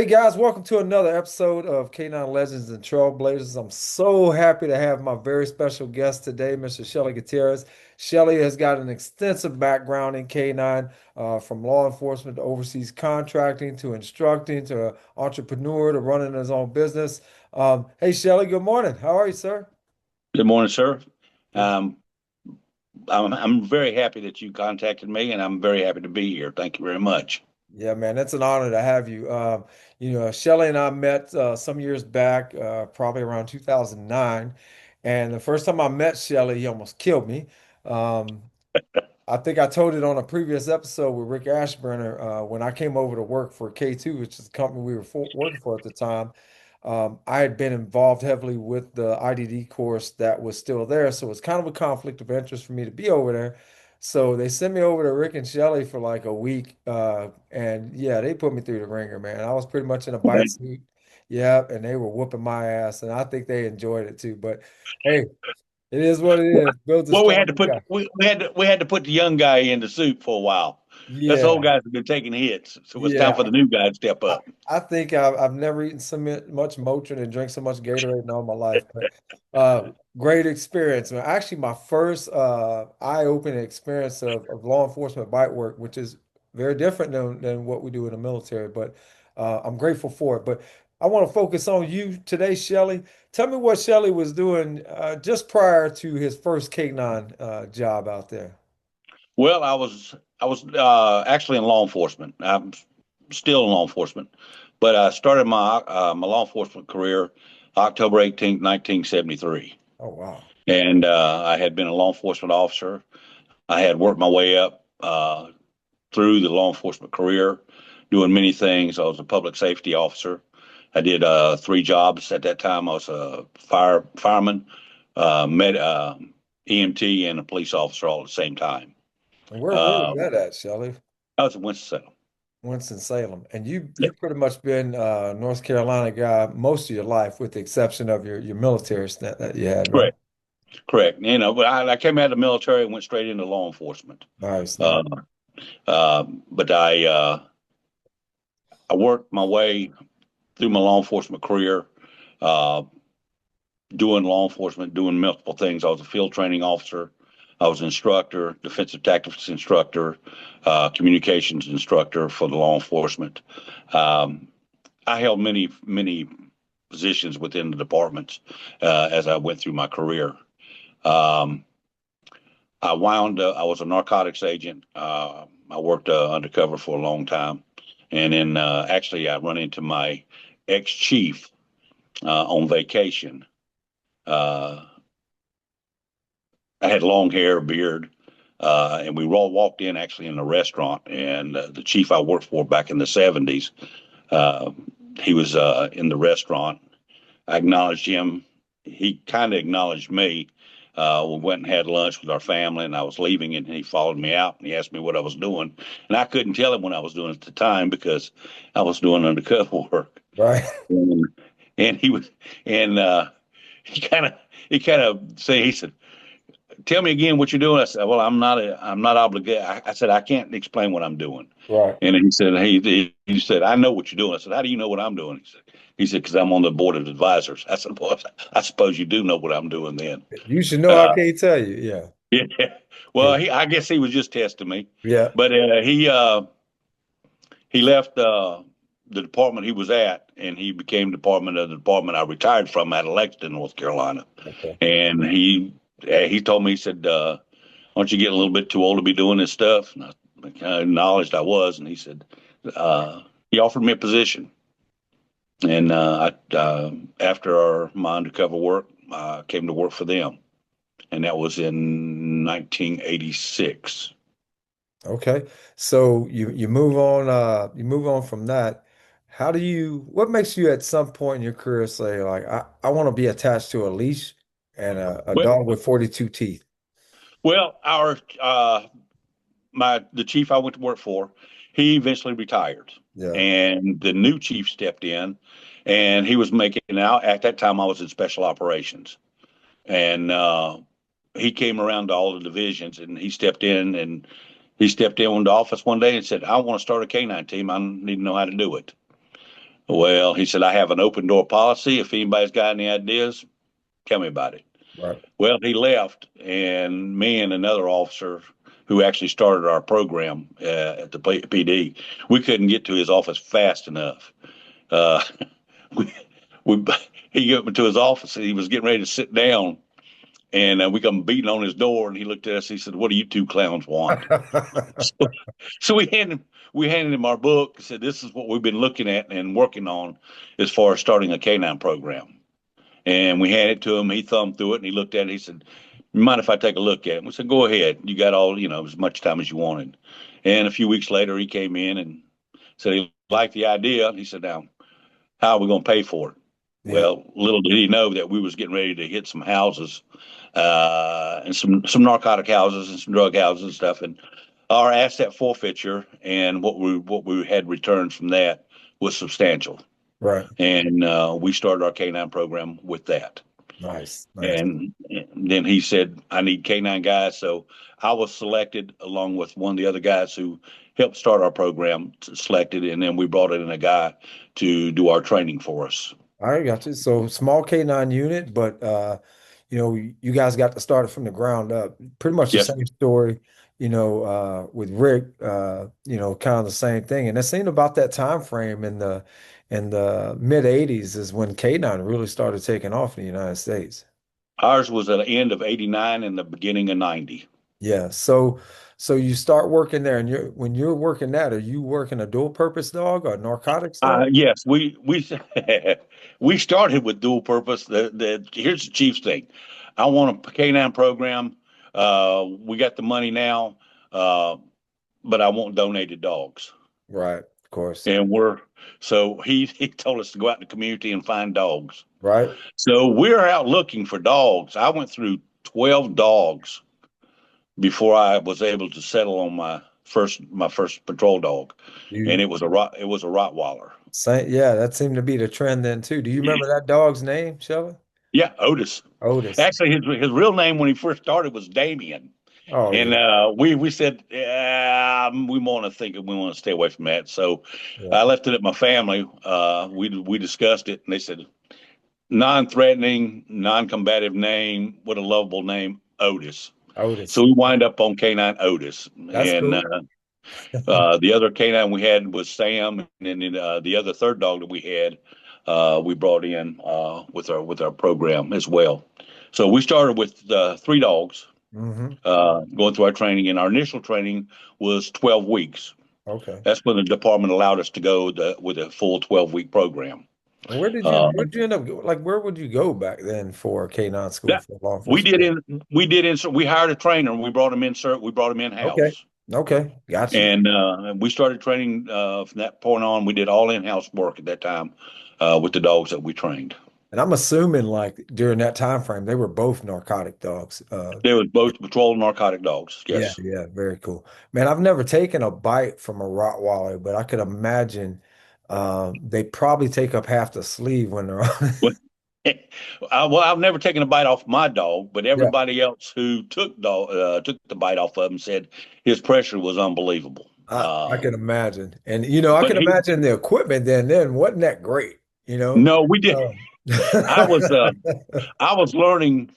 Hey guys, welcome to another episode of K9 Legends and Trailblazers. I'm so happy to have my very special guest today, Mr. Shelly Gutierrez. Shelly has got an extensive background in K9, from law enforcement to overseas contracting to instructing to entrepreneur to running his own business. Hey Shelly, good morning. How are you, sir? Good morning, sir. Good. Um, I'm very happy that you contacted me, and I'm very happy to be here. Thank you very much. Yeah, man, it's an honor to have you. Shelly and I met some years back, probably around 2009. And the first time I met Shelly, he almost killed me. Um, I think I told it on a previous episode with Rick Ashburner when I came over to work for K2, which is the company we were working for at the time. I had been involved heavily with the IDD course that was still there, so it's kind of a conflict of interest for me to be over there. So they sent me over to Rick and Shelly for like a week, and yeah, they put me through the ringer, man. I was pretty much in a bite Okay. suit, yeah, and they were whooping my ass, and I think they enjoyed it too. But hey, it is what it is. Builds a Well, we had to stronger put guy. we had to put the young guy in the suit for a while. Us old Yeah. guys have been taking hits, so it's time Yeah, for the new guy to step I, up. I think I've never eaten so much Motrin and drank so much Gatorade in all my life. But great experience, man. Actually, my first eye-opening experience of law enforcement bite work, which is very different than what we do in the military. But I'm grateful for it. But I want to focus on you today, Shelly. Tell me what Shelly was doing just prior to his first K9 job out there. Well, I was actually in law enforcement. I'm still in law enforcement, but I started my law enforcement career October 18th, 1973, Oh, wow. and I had been a law enforcement officer. I had worked my way up through the law enforcement career, doing many things. I was a public safety officer. I did three jobs at that time. I was a fireman, EMT, and a police officer all at the same time. And where was Uh, that at, Shelly? I was in Winston-Salem. Winston-Salem. And Yeah, you pretty much been North Carolina guy most of your life, with the exception of your military stint that you had, right? correct, correct. But I came out of the military and went straight into law enforcement. Nice, nice. Uh, but I worked my way through my law enforcement career. Uh, Doing law enforcement, doing multiple things. I was a field training officer. I was an instructor, defensive tactics instructor, communications instructor for the law enforcement. Um, I held many positions within the departments as I went through my career. Um, I was a narcotics agent. I worked undercover for a long time. And then actually, I run into my ex chief on vacation. Uh, I had long hair, beard, and we all walked in actually in a restaurant. And the chief I worked for back in the 70s, uh, he was in the restaurant. I acknowledged him. He kind of acknowledged me. We went and had lunch with our family, and I was leaving, and he followed me out and he asked me what I was doing. And I couldn't tell him what I was doing at the time because I was doing undercover work. Right. And, and he was, and he kind of, he said, tell me again what you're doing. I said, well, I'm not obligated. I said, I can't explain what I'm doing. Right. And he said, he said, I know what you're doing. I said, how do you know what I'm doing? He said, because I'm on the board of advisors. I said, well, I suppose you do know what I'm doing then. You should know I Uh, can't tell you. Yeah. yeah. Yeah. Well, I guess he was just testing me, Yeah. but he left the department he was at, and he became department of the department I retired from out of Lexington, North Carolina. Okay. And he told me, he said, aren't you getting a little bit too old to be doing this stuff? And I acknowledged I was, and he said, he offered me a position. And after my undercover work, I came to work for them, and that was in 1986. Okay. So you move on from that. What makes you at some point in your career say like I want to be attached to a leash and a Well, dog with 42 teeth? well, our the chief I went to work for, he eventually retired, Yeah. and the new chief stepped in, and he was making now at that time I was in special operations, and he came around to all the divisions, and he stepped in into office one day and said, I want to start a canine team. I need to know how to do it. Well, he said, I have an open door policy. If anybody's got any ideas, tell me about it. Right. Well, he left, and me and another officer who actually started our program at the PD, we couldn't get to his office fast enough. Uh, we, we, he got me to his office, and he was getting ready to sit down, and we come beating on his door, and he looked at us. He said, "What do you two clowns want?" So, so we handed him our book. Said, "This is what we've been looking at and working on as far as starting a canine program." And we handed it to him. He thumbed through it and he looked at it. He said, "You mind if I take a look at it?" We said, "Go ahead. You got all, as much time as you wanted." And a few weeks later, he came in and said he liked the idea. He said, "Now, how are we going to pay for it?" Yeah. Well, little did he know that we was getting ready to hit some houses, and some narcotic houses and some drug houses and stuff. And our asset forfeiture and what we had returned from that was substantial. Right. And we started our canine program with that. Nice. Nice. And then he said, I need canine guys. So I was selected along with one of the other guys who helped start our program, selected. And then we brought in a guy to do our training for us. All right, got you. So small K9 unit, but you guys got to start it from the ground up. Pretty much the Yes. same story, with Rick, kind of the same thing. And it seemed about that time frame in the mid 80s is when K9 really started taking off in the United States. Ours was at the end of 89 and the beginning of 90. Yeah. So you start working there and when you're working that, are you working a dual purpose dog or narcotics dog? Yes, we we started with dual purpose. Here's the chief's thing. I want a canine program. We got the money now, uh, but I want donated dogs. Right, of course. And he told us to go out in the community and find dogs. Right. So we're out looking for dogs. I went through 12 dogs before I was able to settle on my first patrol dog, and You it was a Rottweiler. yeah, that seemed to be the trend then too. Do you remember that dog's name, Shelly? Yeah, Otis. Otis. Actually, his real name when he first started was Damien, Oh and yeah, we said we want to think we want to stay away from that. So yeah. I left it at my family. We discussed it, and they said non-threatening, non-combative name with a lovable name, Otis. So Otis. we wind up on Canine Otis, That's and cool. the other canine we had was Sam, and then the other third dog that we had, we brought in with our program as well. So we started with three dogs, Hmm. going through our training, and our initial training was 12 weeks. Okay. That's when the department allowed us to go with a full 12-week program. And where did you Uh, where did you end up like where would you go back then for K9 school that for law we enforcement? did in we did in we hired a trainer and we brought him in, sir. We brought him in Okay. house. Okay. Got you. And we started training from that point on. We did all in-house work at that time with the dogs that we trained. And I'm assuming like during that time frame they were both narcotic dogs. They was both patrol narcotic dogs. Yeah, Yes. yeah, very cool. Man, I've never taken a bite from a Rottweiler, but I could imagine they probably take up half the sleeve when they're on. Well, I've never taken a bite off my dog, but Yeah, everybody else who took the bite off of him said his pressure was unbelievable. I can imagine. And I But can imagine the equipment then wasn't that great, you know? no, we did. Um, I was I was learning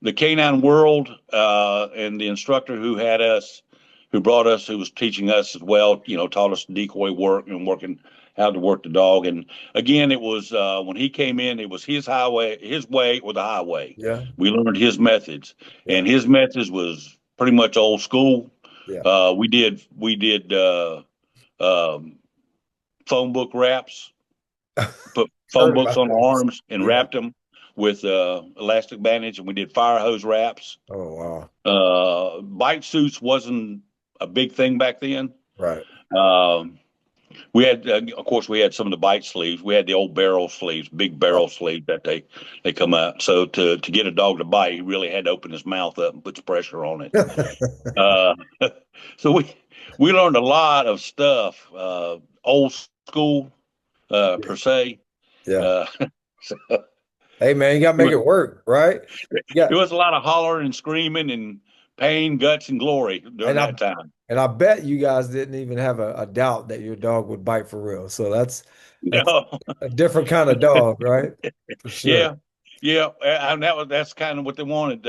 the canine world, and the instructor who brought us, who was teaching us as well, taught us decoy work and working how to work the dog. And again, it was when he came in, it was his way or the highway. Yeah, We learned his methods, yeah, and his methods was pretty much old school. yeah. We did um, phone book wraps, put phone Heard books about on those. arms and Yeah. wrapped them with elastic bandage, and we did fire hose wraps. Oh, wow. Bite suits wasn't a big thing back then. Right. Um, we had, of course, we had some of the bite sleeves. We had the old barrel sleeves, big Right. barrel sleeves that they come out. So to get a dog to bite, he really had to open his mouth up and put pressure on it. Uh, so we learned a lot of stuff, old school Yeah. per se. Yeah. Uh, so Hey man, you gotta it make was, it work, right? it Yeah. was a lot of hollering and screaming and pain, guts, and glory during And that I time. and I bet you guys didn't even have a doubt that your dog would bite for real. So that's No, a different kind of dog, right? For sure. yeah, yeah, and that's kind of what they wanted.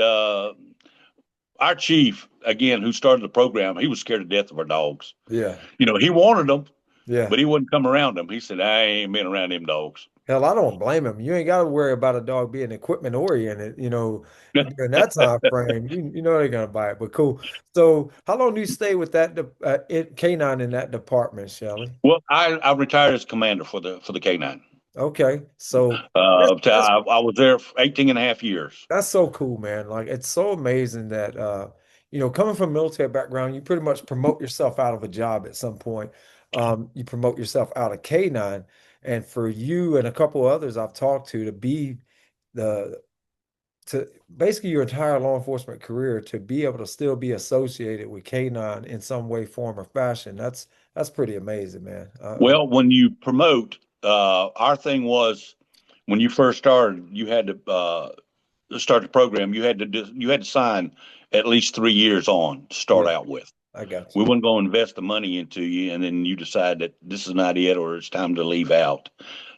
Our chief, again, who started the program, he was scared to death of our dogs. Yeah. He wanted them, Yeah. but he wouldn't come around them. He said, "I ain't been around them dogs." Hell, I don't blame him. You ain't got to worry about a dog being equipment oriented, during that time frame. You know they're gonna buy it. But cool. So, how long do you stay with that canine in that department, Shelly? Well, I retired as commander for the K9. Okay, so that's I was there for 18 and a half years. that's so cool, man. Like it's so amazing that coming from a military background, you pretty much promote yourself out of a job at some point. You promote yourself out of K9, and for you and a couple others I've talked to be the to basically your entire law enforcement career to be able to still be associated with K9 in some way, form, or fashion. That's pretty amazing, man. Well, when you promote, our thing was when you first started, you had to start the program. You had to sign at least 3 years on to start Yeah, out with. I got We you. wouldn't go invest the money into you, and then you decide that this is not it or it's time to leave out.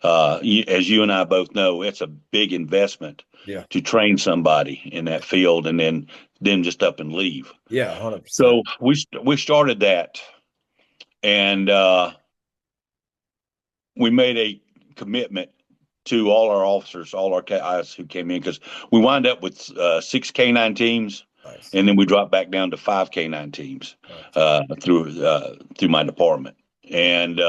As you and I both know, it's a big investment Yeah, to train somebody in that field, and then just up and leave. yeah, 100%. So we started that, and we made a commitment to all our officers, all our guys who came in, because we wind up with six K9 teams, Nice, and then we dropped back down to five K9 teams nice. through my department. And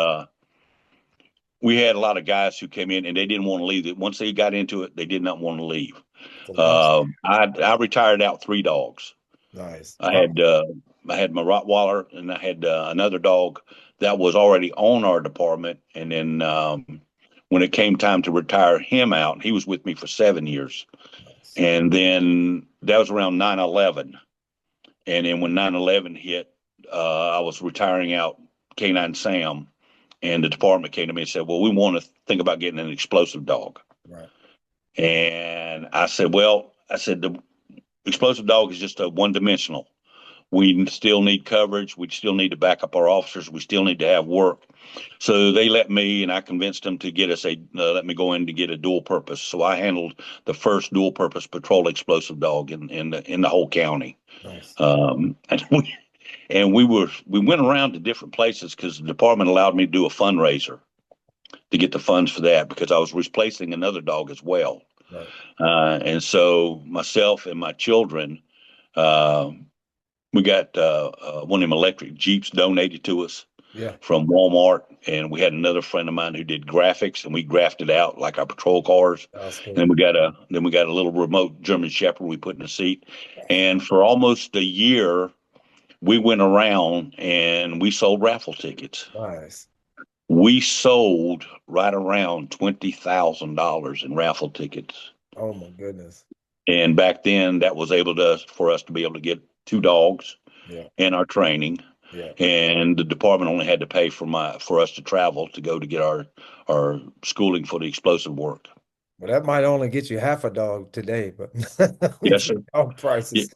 we had a lot of guys who came in and they didn't want to leave. Once they got into it, they did not want to leave. It's a lifestyle. I retired out three dogs. Nice. I Wow. had uh, I had my Rottweiler, and I had another dog that was already on our department. And then when it came time to retire him out, he was with me for 7 years. Nice. And then that was around 9/11. And then when 9/11 hit, I was retiring out K9 Sam, and the department came to me and said, "Well, we want to think about getting an explosive dog." Right. And I said the explosive dog is just a one dimensional. We still need coverage. We still need to back up our officers. We still need to have work. So they let me, and I convinced them to get us let me go in to get a dual purpose. So I handled the first dual purpose patrol explosive dog in the whole county. Nice. And we went around to different places because the department allowed me to do a fundraiser to get the funds for that because I was replacing another dog as well. Right. And so myself and my children, uh, we got one of them electric Jeeps donated to us Yeah. from Walmart, and we had another friend of mine who did graphics, and we graphed it out like our patrol cars. That's And cool. then we got a little remote German Shepherd we put in the seat, and for almost a year we went around and we sold raffle tickets. Nice. We sold right around $20,000 in raffle tickets. Oh my goodness. And back then, that was able to for us to be able to get two dogs Yeah. and our training. Yeah. And the department only had to pay for us to travel to go to get our schooling for the explosive work. Well, that might only get you half a dog today, but Yes, with sir. dog Ye- prices.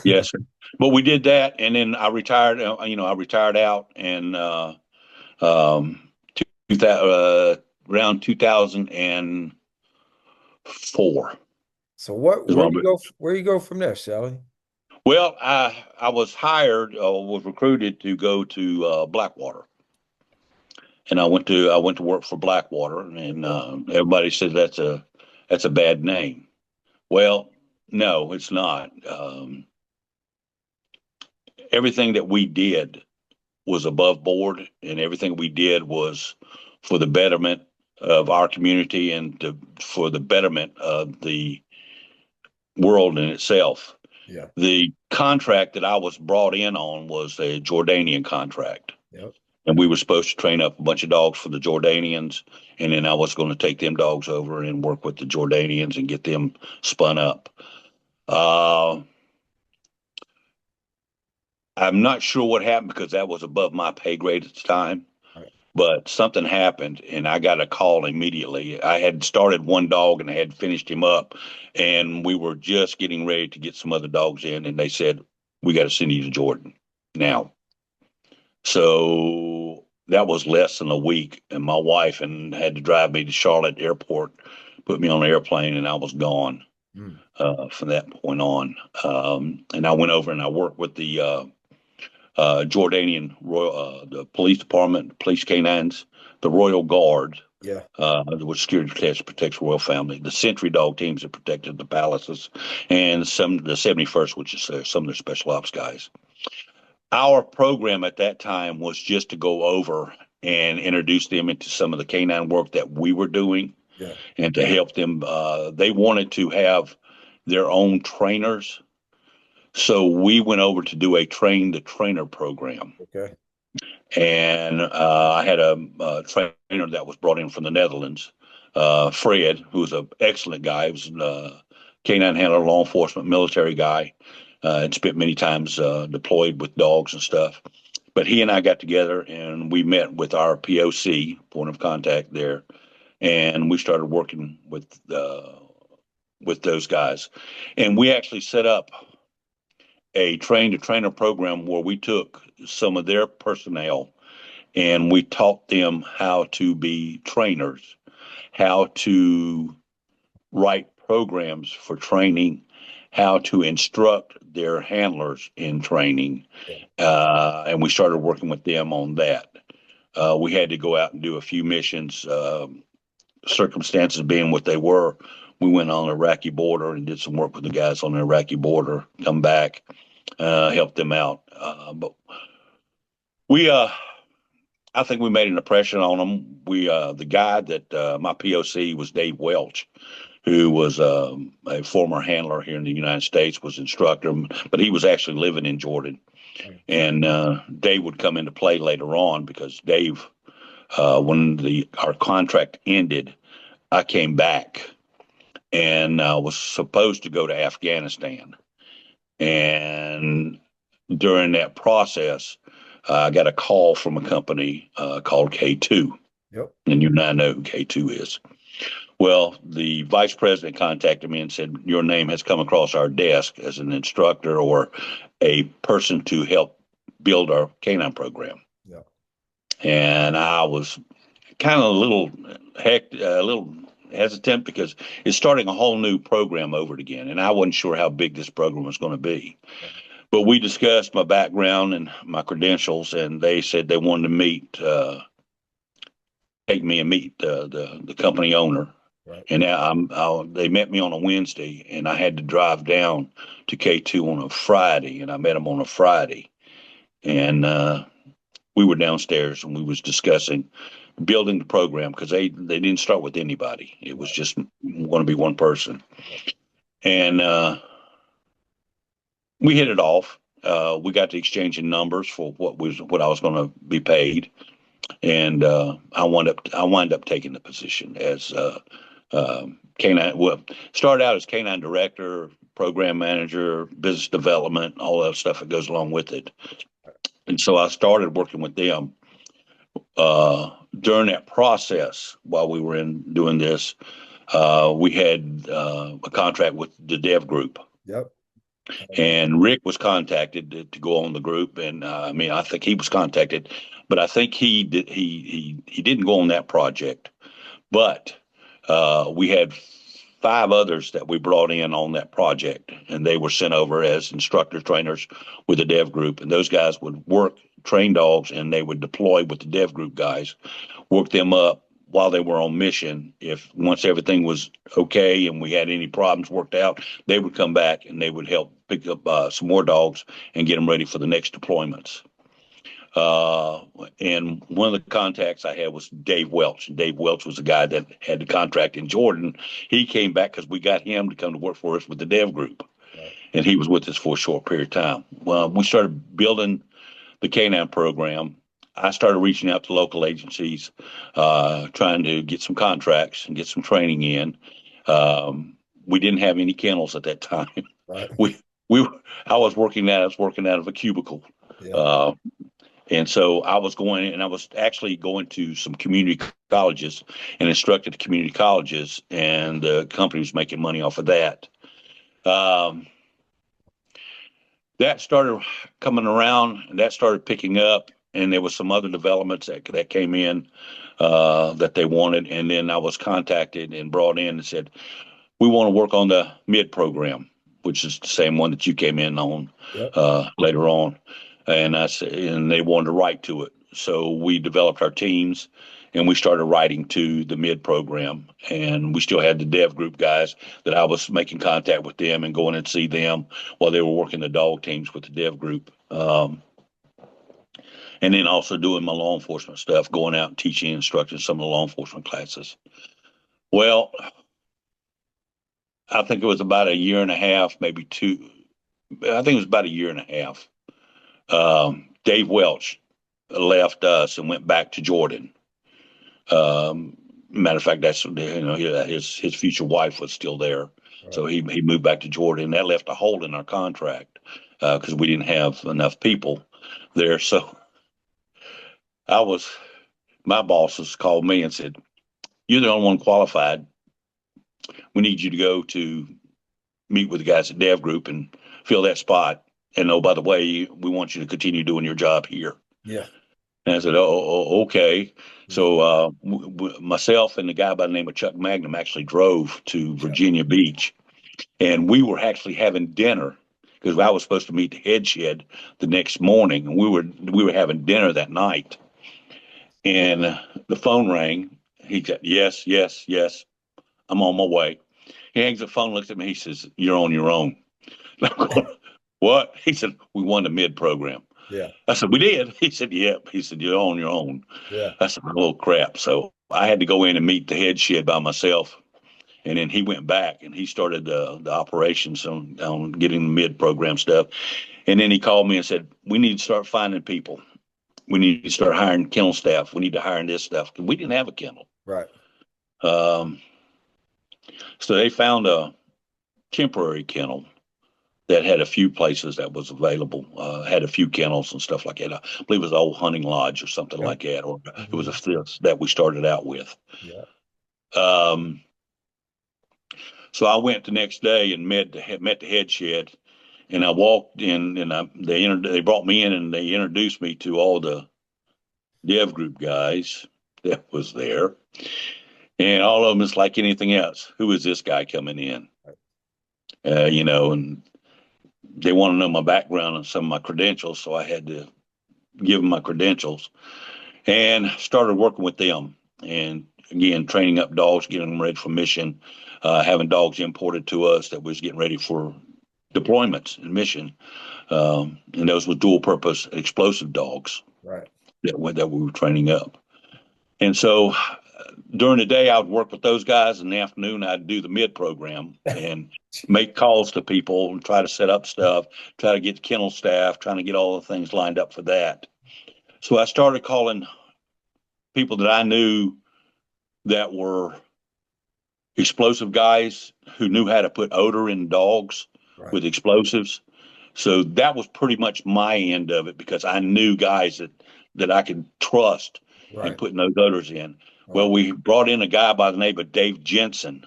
Yes, sir. But we did that, and then I retired. I retired out, and um, around 2004 So is when I where you go from there, Shelly? Well, I was hired, was recruited to go to Blackwater, and I went to work for Blackwater, and Yeah. everybody says that's a bad name. Well, no, it's not. Everything that we did was above board, and everything we did was for the betterment of our community and for the betterment of the world in itself. Yeah. The contract that I was brought in on was a Jordanian contract. Yep. And we were supposed to train up a bunch of dogs for the Jordanians. And then I was going to take them dogs over and work with the Jordanians and get them spun up. Uh, I'm not sure what happened because that was above my pay grade at the time. Right. But something happened and I got a call immediately. I had started one dog and I had finished him up. And we were just getting ready to get some other dogs in. And they said, We got to send you to Jordan now. So that was less than a week, and my wife and had to drive me to Charlotte Airport, put me on an airplane, and I was gone Mm. from that point on. And I went over and I worked with the Jordanian Royal, the police department, police canines, the Royal Guard, Yeah. which security protects royal family, the sentry dog teams that protected the palaces, and some the 71st, which is some of their special ops guys. Our program at that time was just to go over and introduce them into some of the canine work that we were doing Yeah. and to help them. They wanted to have their own trainers. So we went over to do a train the trainer program. Okay. And I had a trainer that was brought in from the Netherlands, Fred, who was an excellent guy. He was a canine handler, law enforcement, military guy, and spent many times deployed with dogs and stuff. But he and I got together and we met with our POC, point of contact there, and we started working with those guys. And we actually set up a train to trainer program where we took some of their personnel and we taught them how to be trainers, how to write programs for training, how to instruct their handlers in training, Yeah. and we started working with them on that. We had to go out and do a few missions. Circumstances being what they were, we went on the Iraqi border and did some work with the guys on the Iraqi border. Come back, helped them out. But we I think we made an impression on them. The guy that my POC was Dave Welch, who was a former handler here in the United States, was instructor, but he was actually living in Jordan. Mm. And Dave would come into play later on because Dave, when the our contract ended, I came back and was supposed to go to Afghanistan. And during that process, I got a call from a company called K2. Yep. And you and I know who K2 is. Well, the vice president contacted me and said, your name has come across our desk as an instructor or a person to help build our canine program. Yeah. And I was kind of a little hesitant because it's starting a whole new program over again. And I wasn't sure how big this program was going to be. But we discussed my background and my credentials, and they said they wanted to take me and meet the company owner. Right. And they met me on a Wednesday, and I had to drive down to K2 on a Friday, and I met them on a Friday, and we were downstairs and we was discussing building the program because they didn't start with anybody. It was just going to be one person, and we hit it off. We got to exchanging numbers for what I was going to be paid, and I wind up taking the position as canine. Well, started out as canine director, program manager, business development, all that stuff that goes along with it. And so I started working with them. During that process, while we were doing this, we had a contract with the Dev Group. Yep. And Rick was contacted to go on the group, and I mean, I think he was contacted, but I think he didn't go on that project. But we had five others that we brought in on that project, and they were sent over as instructor trainers with the Dev Group, and those guys would work train dogs, and they would deploy with the Dev Group guys, work them up while they were on mission. If once everything was okay and we had any problems worked out, they would come back and they would help pick up some more dogs and get them ready for the next deployments. Uh, and one of the contacts I had was Dave Welch. Dave Welch was the guy that had the contract in Jordan. He came back because we got him to come to work for us with the Dev Group, Right. and he was with us for a short period of time. Well, we started building the canine program. I started reaching out to local agencies, trying to get some contracts and get some training in. We didn't have any kennels at that time. Right. We we I was working out of a cubicle. Yeah. Uh, and so I was going, and I was actually going to some community colleges and instructed the community colleges, and the company was making money off of that. Um, that started coming around, and that started picking up, and there was some other developments that came in that they wanted, and then I was contacted and brought in and said, we want to work on the mid program, which is the same one that you came in on Yep. later on. And I said, and they wanted to write to it. So we developed our teams and we started writing to the mid program. And we still had the dev group guys that I was making contact with them and going and see them while they were working the dog teams with the dev group. And then also doing my law enforcement stuff, going out and teaching and instructing some of the law enforcement classes. Well, I think it was about a year and a half, maybe two. I think it was about a year and a half. Dave Welch left us and went back to Jordan. Matter of fact, that's his future wife was still there, Right. so he moved back to Jordan. That left a hole in our contract because we didn't have enough people there. So I was my bosses called me and said, "You're the only one qualified. We need you to go to meet with the guys at Dev Group and fill that spot. And oh, by the way, we want you to continue doing your job here." Yeah. And I said, "Oh, okay." Yeah. So myself and the guy by the name of Chuck Magnum actually drove to Yeah. Virginia Beach, and we were actually having dinner because I was supposed to meet the head shed the next morning, and we were having dinner that night. And the phone rang. He said, "Yes, yes, yes, I'm on my way." He hangs the phone, looks at me. He says, "You're on your own." I'm going, "What?" He said, "We won the mid program." Yeah. I said, "We did." He said, "Yep." He said, "You're on your own." Yeah. I said, "Oh crap!" So I had to go in and meet the head shed by myself, and then he went back and he started the operations on getting the mid program stuff. And then he called me and said, "We need to start finding people. We need to start hiring kennel staff. We need to hire this stuff." We didn't have a kennel. Right. Um, so they found a temporary kennel that had a few places that was available, had a few kennels and stuff like that. I believe it was an old hunting lodge or something Yep. like that, or it was Hmm. a that we started out with. Yeah. Um, so I went the next day and met the head shed, and I walked in, and they brought me in and they introduced me to all the dev group guys that was there, and all of them is like anything else. Who is this guy coming in? And they want to know my background and some of my credentials, so I had to give them my credentials and started working with them. And again, training up dogs, getting them ready for mission, having dogs imported to us that was getting ready for deployments and mission. And those were dual purpose explosive dogs Right. that we were training up. And so during the day, I would work with those guys. In the afternoon, I'd do the mid program and make calls to people and try to set up stuff, try to get kennel staff, trying to get all the things lined up for that. So I started calling people that I knew that were explosive guys who knew how to put odor in dogs Right. with explosives. So that was pretty much my end of it because I knew guys that I could trust in Right. putting those odors in. Well, Wow. we brought in a guy by the name of Dave Jensen,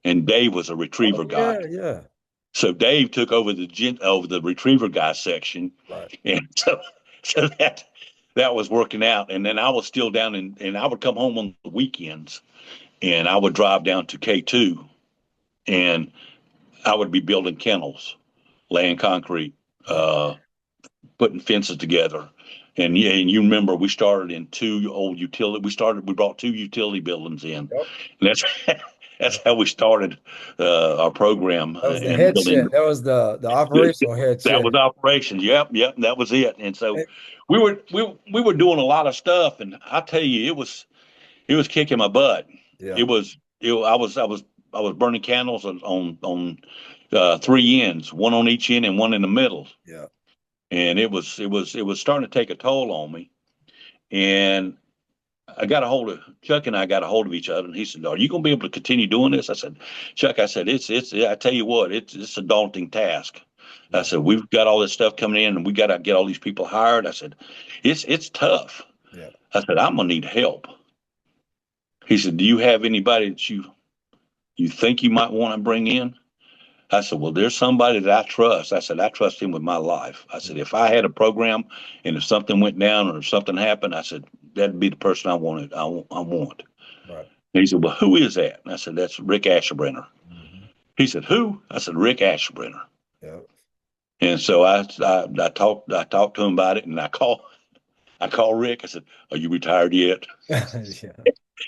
and Dave was a retriever Oh guy. yeah. Yeah. So Dave took over the retriever guy section, Right. and so that was working out. And then I was still down and I would come home on the weekends, and I would drive down to K2, and I would be building kennels, laying concrete, Wow. putting fences together. And yeah, and you remember we started in two old utility. We brought two utility buildings in, and Yep. that's that's how we started our program That was the and head building. shed. That was the operational head That was shed. operations. Yep, yep, that was it. And so Hey, we were doing a lot of stuff, and I tell you, it was kicking my butt. yeah. It was I was burning candles on three ends, one on each end and one in the middle, Yeah. and it was starting to take a toll on me. And I got a hold of Chuck, and I got a hold of each other, and he said, "Are you going to be able to continue doing this?" I said, "Chuck," I said, "It's I tell you what, it's a daunting task." I Yeah. said, "We've got all this stuff coming in, and we got to get all these people hired." I said, "It's tough." Yeah. I said, "I'm gonna need help." He said, "Do you have anybody that you think you might want to bring in?" I said, well, there's somebody that I trust. I said, I trust him with my life. I said, if I had a program and if something went down or if something happened, I said, that'd be the person I wanted. I want. Right. And he said, well, who is that? And I said, that's Rick Asherbrenner. Hmm. He said, who? I said, Rick Asherbrenner. Yep. And so I talked to him about it, and I called Rick. I said, are you retired yet? Yeah.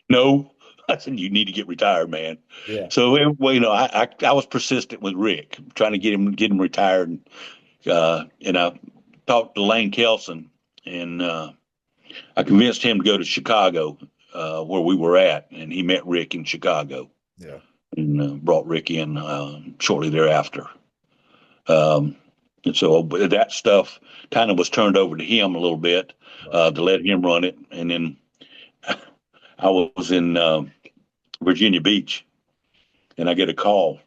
No. I said, you need to get retired, man. Yeah. So well, I was persistent with Rick, trying to get him retired, and I talked to Lane Kelson, and I convinced him to go to Chicago, where we were at, and he met Rick in Chicago, Yeah. and brought Rick in shortly thereafter. Um, and so that stuff kind of was turned over to him a little bit, Right. to let him run it, and then I was in Virginia Beach, and I get a call,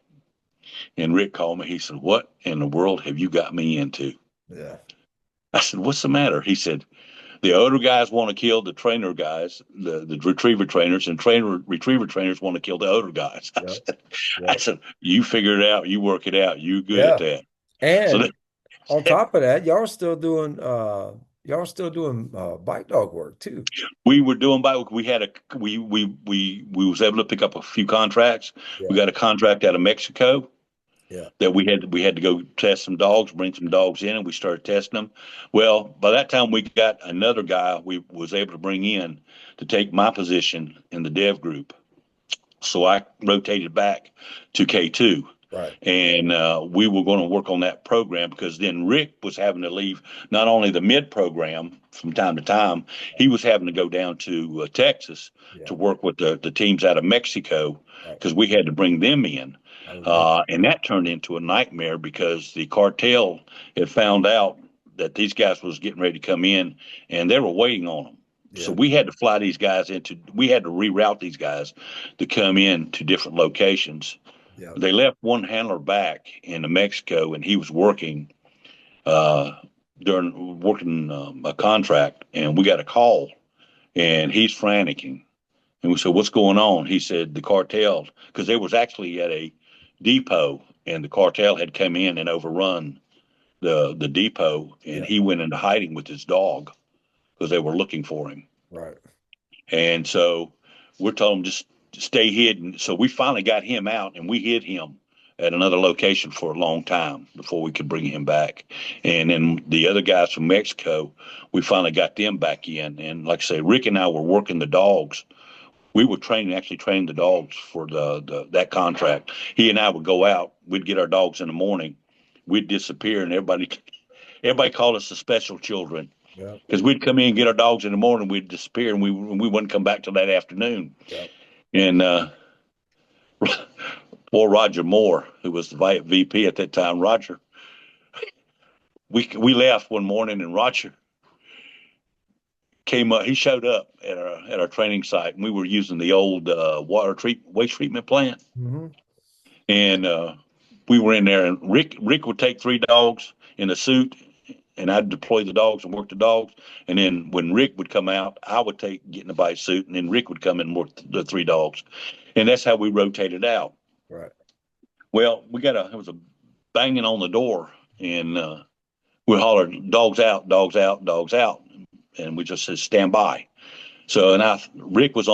and Rick called me. He said, "What in the world have you got me into?" Yeah. I said, "What's the matter?" He said, the older guys want to kill the trainer guys, the retriever trainers, and trainer retriever trainers want to kill the older guys. I Yep. said, I Yep. said, you figure it out, you work it out, you good at Yeah. that. So And that, on top of that, y'all still doing bike dog work too. we were doing bike. We was able to pick up a few contracts. We Yeah. got a contract out of Mexico Yeah. that we had to go test some dogs, bring some dogs in, and we started testing them. Well, by that time we got another guy we was able to bring in to take my position in the dev group. So I rotated back to K2, Right. and we were going to work on that program because then Rick was having to leave not only the mid program from time to time, he was having to go down to Texas Yeah. to work with the teams out of Mexico Right. because we had to bring them in. I remember. And that turned into a nightmare because the cartel had found out that these guys was getting ready to come in and they were waiting on them. So Yeah. we had to fly these guys we had to reroute these guys to come in to different locations. Yeah. They left one handler back in New Mexico, and he was uh, working a contract, and we got a call, and he's franticing, and we said, "What's going on?" He said, "The cartel," because they was actually at a depot, and the cartel had come in and overrun the depot, and Yeah. he went into hiding with his dog because they were looking for him. Right. And so we're telling him just stay hidden. So we finally got him out and we hid him at another location for a long time before we could bring him back. And then the other guys from Mexico, we finally got them back in. And like I say, Rick and I were working the dogs. We were actually training the dogs for the that contract. He and I would go out. We'd get our dogs in the morning. We'd disappear, and everybody called us the special children Yeah. because we'd come in and get our dogs in the morning, we'd disappear, and we wouldn't come back till that afternoon. Yeah. And poor Roger Moore, who was the VP at that time, Roger, we left one morning, and Roger came up. He showed up at our training site, and we were using the old waste treatment plant, Hmm. and we were in there, and Rick would take three dogs in a suit and I'd deploy the dogs and work the dogs. And then when Rick would come out, I would get in the bite suit, and then Rick would come in and work the three dogs, and that's how we rotated out. Right. Well, it was a banging on the door, and we hollered, "Dogs out, dogs out, dogs out," and we just said, "Stand by." So, and Rick was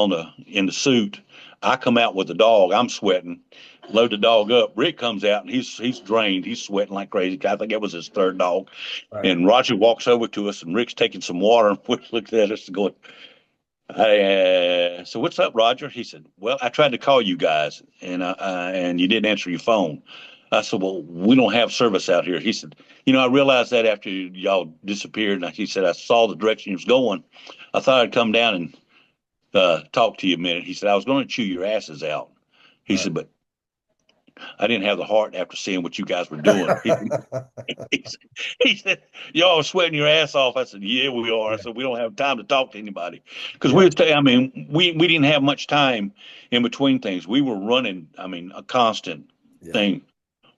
in the suit. I come out with the dog. I'm sweating. Load the dog up. Rick comes out and he's drained. He's sweating like crazy. I think it was his third dog. Right. And Roger walks over to us, and Rick's taking some water, and we looked at us and going, so what's up, Roger? He said, well, I tried to call you guys, and you didn't answer your phone. I said, well, we don't have service out here. He said, I realized that after y'all disappeared. And he said, I saw the direction you was going. I thought I'd come down and talk to you a minute. He said, I was going to chew your asses out. He Right. said, but I didn't have the heart after seeing what you guys were doing. He said, he said, y'all are sweating your ass off. I said, yeah, we are. I Yeah. said, we don't have time to talk to anybody. Because Yeah. we didn't have much time in between things. We were running, a constant Yeah. thing.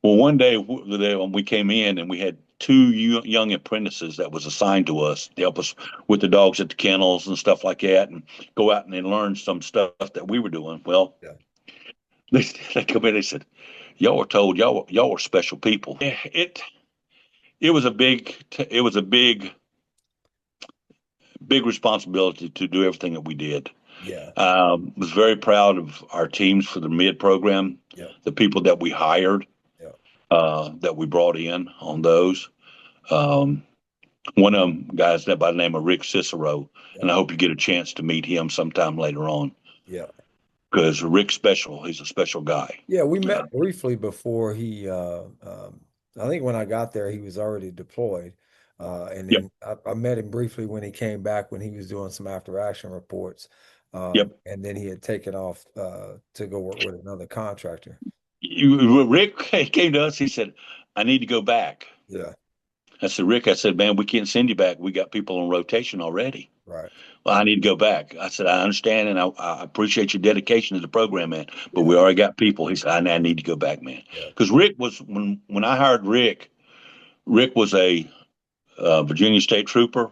Well, one day when we came in and we had two young apprentices that was assigned to us to help us with the dogs at the kennels and stuff like that and go out and then learn some stuff that we were doing. Well, Yeah. They come in. They said, "Y'all were told y'all were special people." It was a big responsibility to do everything that we did. Yeah, Was very proud of our teams for the mid program, yeah, the people that we hired, yeah, that we brought in on those. Um, one of them guys that by the name of Rick Cicero, yeah, and I hope you get a chance to meet him sometime later on yeah. because Rick's special. He's a special guy. Yeah, we Uh, met briefly before I think when I got there, he was already deployed. And yep, then I met him briefly when he came back when he was doing some after action reports. yep. And then he had taken off to go work with another contractor. Rick came to us. He said, "I need to go back." Yeah, I said, "Rick," I said, "Man, we can't send you back. We got people on rotation already." right. Well, I need to go back. I said, "I understand and I appreciate your dedication to the program, man. But Yeah, we already got people." He said, I need to go back, man." yeah. Because Rick was when I hired Rick. Rick was a Virginia State trooper,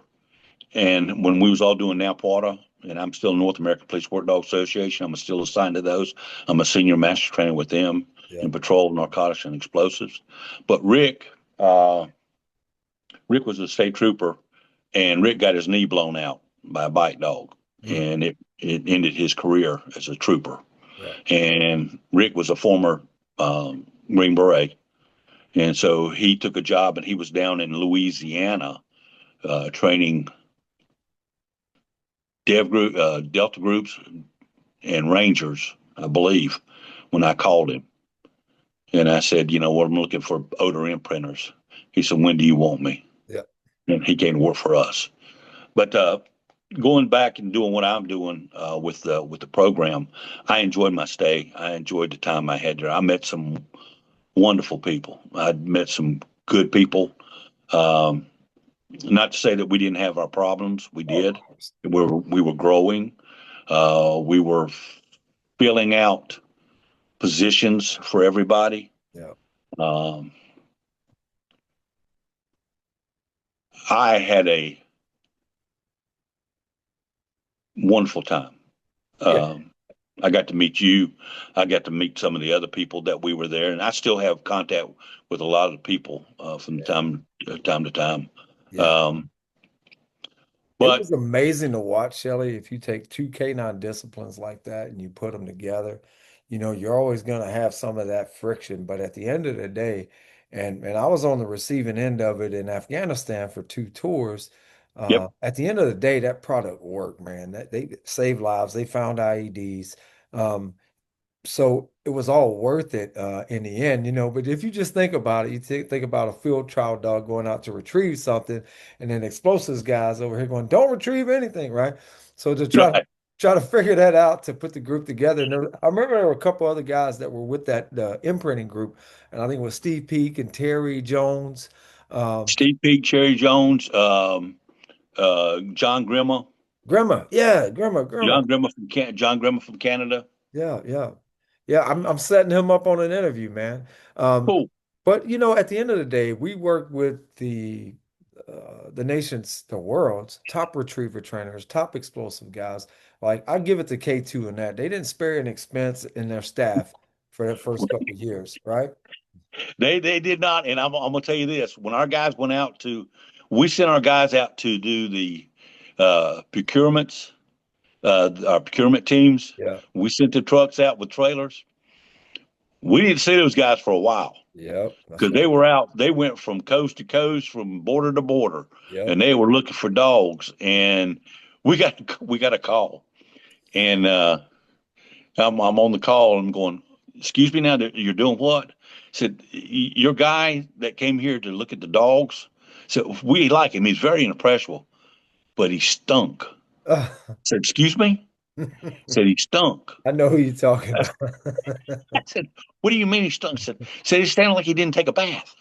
and when we was all doing NAPWATA, and I'm still North American Police Work Dog Association, I'm still assigned to those. I'm a senior master trainer with them Yeah. in patrol, narcotics, and explosives. But Rick was a state trooper, and Rick got his knee blown out by a bite dog, Mm, and it ended his career as a trooper. yeah. And Rick was a former Green Beret, and so he took a job, and he was down in Louisiana training Delta groups and Rangers, I believe, when I called him. And I said, "You know what, I'm looking for odor imprinters." He said, "When do you want me?" Yeah. And he came to work for us. But going back and doing what I'm doing with the program, I enjoyed my stay. I enjoyed the time I had there. I met some wonderful people. I met some good people. Um, Not to say that we didn't have our problems. We Oh, of did. course. We were growing. We were filling out positions for everybody. Yeah. Um, I had a wonderful time. Yeah. Um, I got to meet you. I got to meet some of the other people that we were there, and I still have contact with a lot of people from Yeah. time to time. Yeah. Um, It but was amazing to watch, Shelly. If you take two K9 disciplines like that and you put them together, you're always going to have some of that friction. But at the end of the day, and I was on the receiving end of it in Afghanistan for two tours. yep, At the end of the day, that product worked, man. That they saved lives. They found IEDs. Um, so it was all worth it in the end. But if you just think about it, you think about a field trial dog going out to retrieve something, and then explosives guys over here going, "Don't retrieve anything," right? So to right. try to figure that out to put the group together. And I remember there were a couple other guys that were with that imprinting group, and I think it was Steve Peak and Terry Jones. Um, Steve Peak, Cherry Jones, John Grimma, Grandma, yeah, Grandma. John Grimma from Canada. Yeah, yeah. Yeah, I'm setting him up on an interview, man. Um, Cool. but at the end of the day, we work with the nation's, the world's top retriever trainers, top explosive guys. Like I give it to K2 in that. They didn't spare an expense in their staff for their first couple of years, right? They did not, and I'm gonna tell you this: when our guys went out to, we sent our guys out to do the procurements, our procurement teams. Yeah. We sent the trucks out with trailers. We didn't see those guys for a while Yep, that's because right. they were out. They went from coast to coast, from border to border, Yep. and they were looking for dogs. And we got a call, and I'm on the call and I'm going, "Excuse me, now you're doing what?" I said, "Your guy that came here to look at the dogs." Said, "We like him. He's very impressionable, but he stunk." I said, "Excuse me?" Said he stunk. I know who you're talking I about. said, "What do you mean he stunk?" Said he sounded like he didn't take a bath.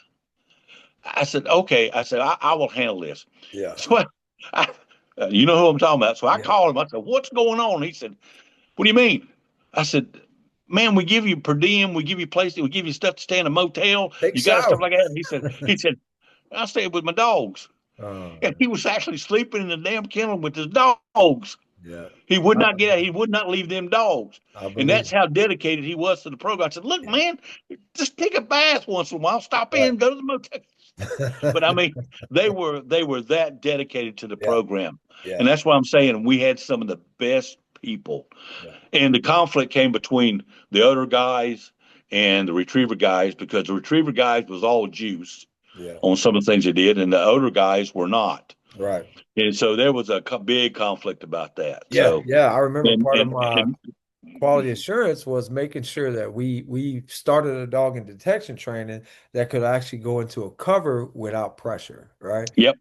I said, "Okay." I said, I will handle this." Yeah. So you know who I'm talking about. So I Yeah. called him. I said, "What's going on?" He said, "What do you mean?" I said, "Man, we give you per diem, we give you places, we give you stuff to stay in a motel. Take a You got stuff shower. like that." And he said, "I stayed with my dogs." Oh, And he was actually sleeping in the damn kennel with his dogs. Yeah. I, He would not leave them dogs. I And believe. that's how dedicated he was to the program. I said, look, Yeah. man, just take a bath once in a while, stop Right. in, go to the motel. But I mean, they were that dedicated to the Yeah. program. Yeah. And that's why I'm saying we had some of the best people. Yeah. And the conflict came between the other guys and the retriever guys because the retriever guys was all juice Yeah. on some of the things they did, and the other guys were not. Right. And so there was a big conflict about that. Yeah. So Yeah. I remember and part of and my and quality assurance was making sure that we started a dog in detection training that could actually go into a cover without pressure, right? yep,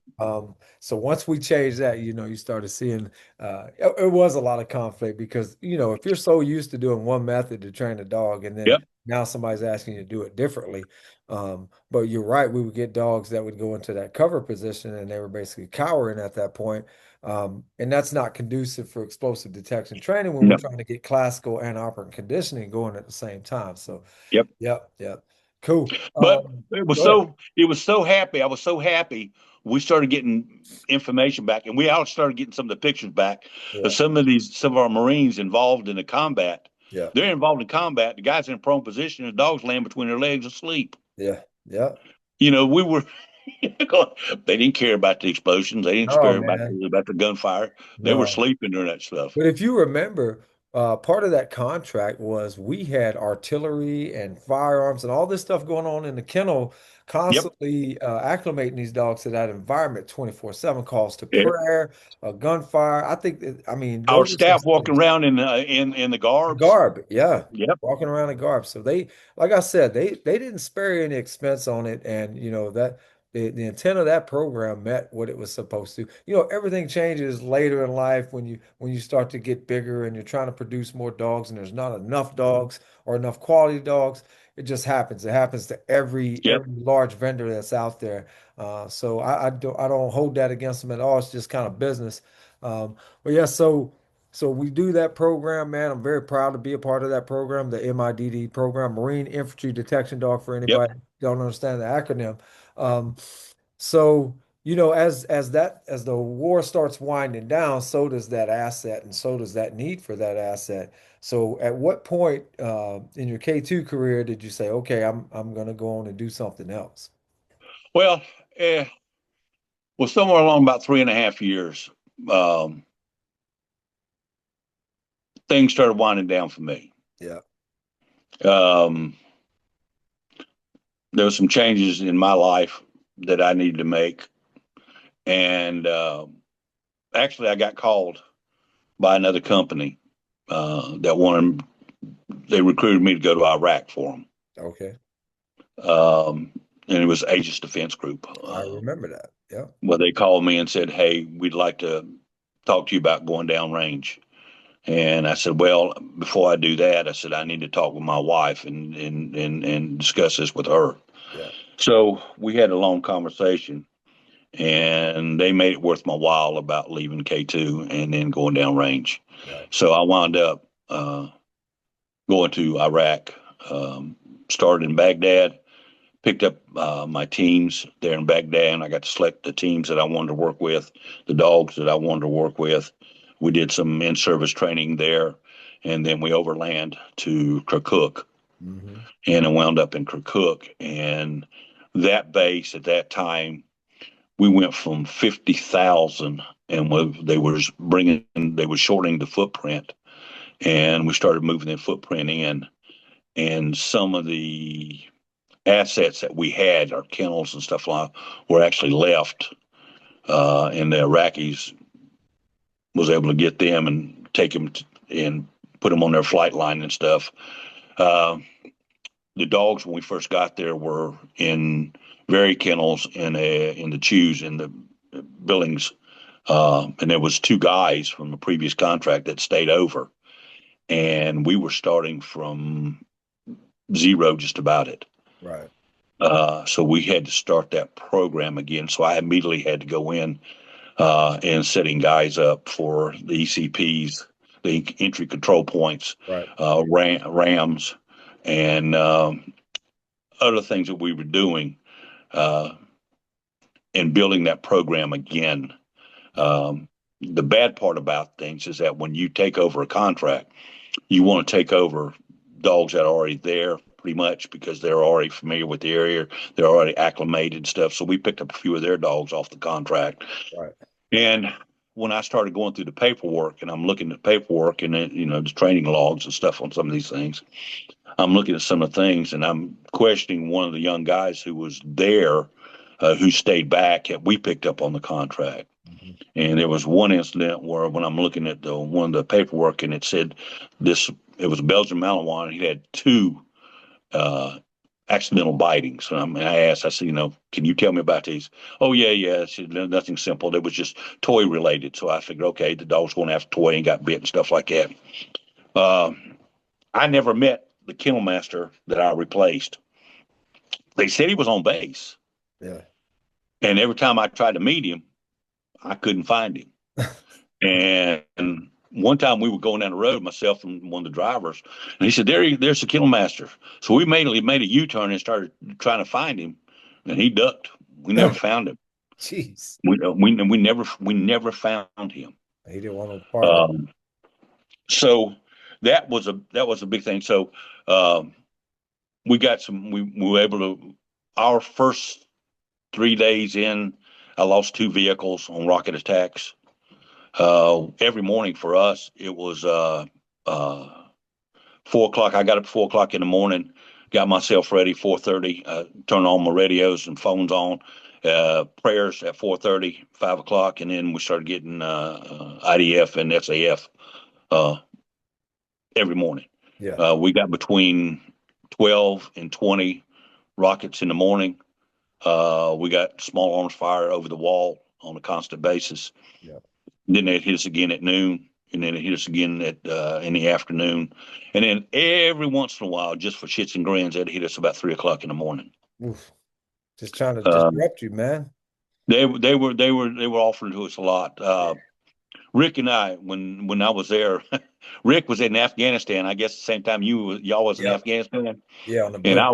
So once we changed that, you started seeing it was a lot of conflict because if you're so used to doing one method to train a dog and then yep, now somebody's asking you to do it differently. But you're right, we would get dogs that would go into that cover position and they were basically cowering at that point. And that's not conducive for explosive detection training when we're no, trying to get classical and operant conditioning going at the same time. So, yep. yep, yep. Cool. But Go ahead. it was so happy. I was so happy. We started getting information back, and we all started getting some of the pictures back of Yeah, some of our Marines involved in the combat. yeah, They're involved in combat. The guys in prone position, the dogs laying between their legs asleep. yeah, yeah. We were. They didn't care about the explosions. They didn't No, care man. about the gunfire. They were No. sleeping during that stuff. But if you remember, part of that contract was we had artillery and firearms and all this stuff going on in the kennel, Yep. constantly acclimating these dogs to that environment 24/7, calls to Yeah. prayer, gunfire. I think that, I mean, Our those are some staff walking things. around in the garbs. Garb, yeah. Yep. Walking around in garb. So like I said, they didn't spare any expense on it. And that the intent of that program met what it was supposed to. Everything changes later in life when you start to get bigger and you're trying to produce more dogs and there's not enough dogs or enough quality dogs. It just happens. It happens to Yep. every large vendor that's out there. So I don't hold that against them at all. It's just kind of business. But yeah, so we do that program, man. I'm very proud to be a part of that program, the MIDD program, Marine Infantry Detection Dog, for Yep. anybody who don't understand the acronym. Um, as the war starts winding down, so does that asset, and so does that need for that asset. So, at what point in your K2 career did you say, "Okay, I'm going to go on and do something else"? Well, eh, well, somewhere along about 3.5 years, um, things started winding down for me. Yeah. Um, there were some changes in my life that I needed to make, and actually, I got called by another company that wanted. They recruited me to go to Iraq for them, Okay. and it was Aegis Defense Group. I remember that. Yeah. Well, they called me and said, "Hey, we'd like to talk to you about going down range." And I said, "Well, before I do that, I said I need to talk with my wife and discuss this with her." Yeah. So we had a long conversation, and they made it worth my while about leaving K2 and then going down range. Right. So I wound up going to Iraq, started in Baghdad, picked up my teams there in Baghdad, and I got to select the teams that I wanted to work with, the dogs that I wanted to work with. We did some in-service training there, and then we overland to Kirkuk, Hmm. and I wound up in Kirkuk. And that base at that time, we went from 50,000, and they were shortening the footprint, and we started moving the footprint in, and some of the assets that we had, our kennels and stuff like, were actually left, and the Iraqis was able to get them and take them and put them on their flight line and stuff. Uh, the dogs when we first got there were in very kennels in the chews in the Billings, and there was two guys from the previous contract that stayed over, and we were starting from zero just about it. Right. So we had to start that program again. So I immediately had to go in and setting guys up for the ECPs, the entry control points, Right. RAMs, and other things that we were doing uh, and building that program again. Yeah. Um, the bad part about things is that when you take over a contract, you want to take over dogs that are already there pretty much because they're already familiar with the area. They're already acclimated and stuff. So we picked up a few of their dogs off the contract. Right. And when I started going through the paperwork and I'm looking at paperwork and the training logs and stuff on some of these things, I'm looking at some of the things and I'm questioning one of the young guys who was there, who stayed back that we picked up on the contract. Mhm. And there was one incident where when I'm looking at one of the paperwork and it said it was a Belgian Malinois and he had two uh, accidental bitings. And I asked, I said, can you tell me about these? Oh, yeah, yeah. She said, nothing simple. It was just toy related. So I figured, okay, the dog's going after toy and got bit and stuff like that. Uh, I never met the kennel master that I replaced. They said he was on base. Yeah. And every time I tried to meet him, I couldn't find him. And one time we were going down the road, myself and one of the drivers, and he said, there's the kennel master. So we made a U-turn and started trying to find him, and he ducked. We never found him. Jeez. We never found him. He didn't want no part of it. Um, so that was a big thing. So we were able to our first 3 days in. I lost two vehicles on rocket attacks. Every morning for us, it was uh, 4 o'clock. I got up at 4 o'clock in the morning, got myself ready. 4:30, turned on my radios and phones on. Prayers at 4:30, 5 o'clock, and then we started getting IDF and SAF uh, every morning. Yeah. We got between 12 and 20 rockets in the morning. We got small arms fire over the wall on a constant basis. Yeah. Then they'd hit us again at noon, and then it hit us again at in the afternoon, and then every once in a while, just for shits and grins, they'd hit us about 3 o'clock in the morning. Oof. Just trying to Uh, disrupt you, man. they were offering to us a lot. Rick and I, when I was there, Rick was in Afghanistan. I guess the same time y'all was in Yep. Afghanistan, Yeah, on the and blink. I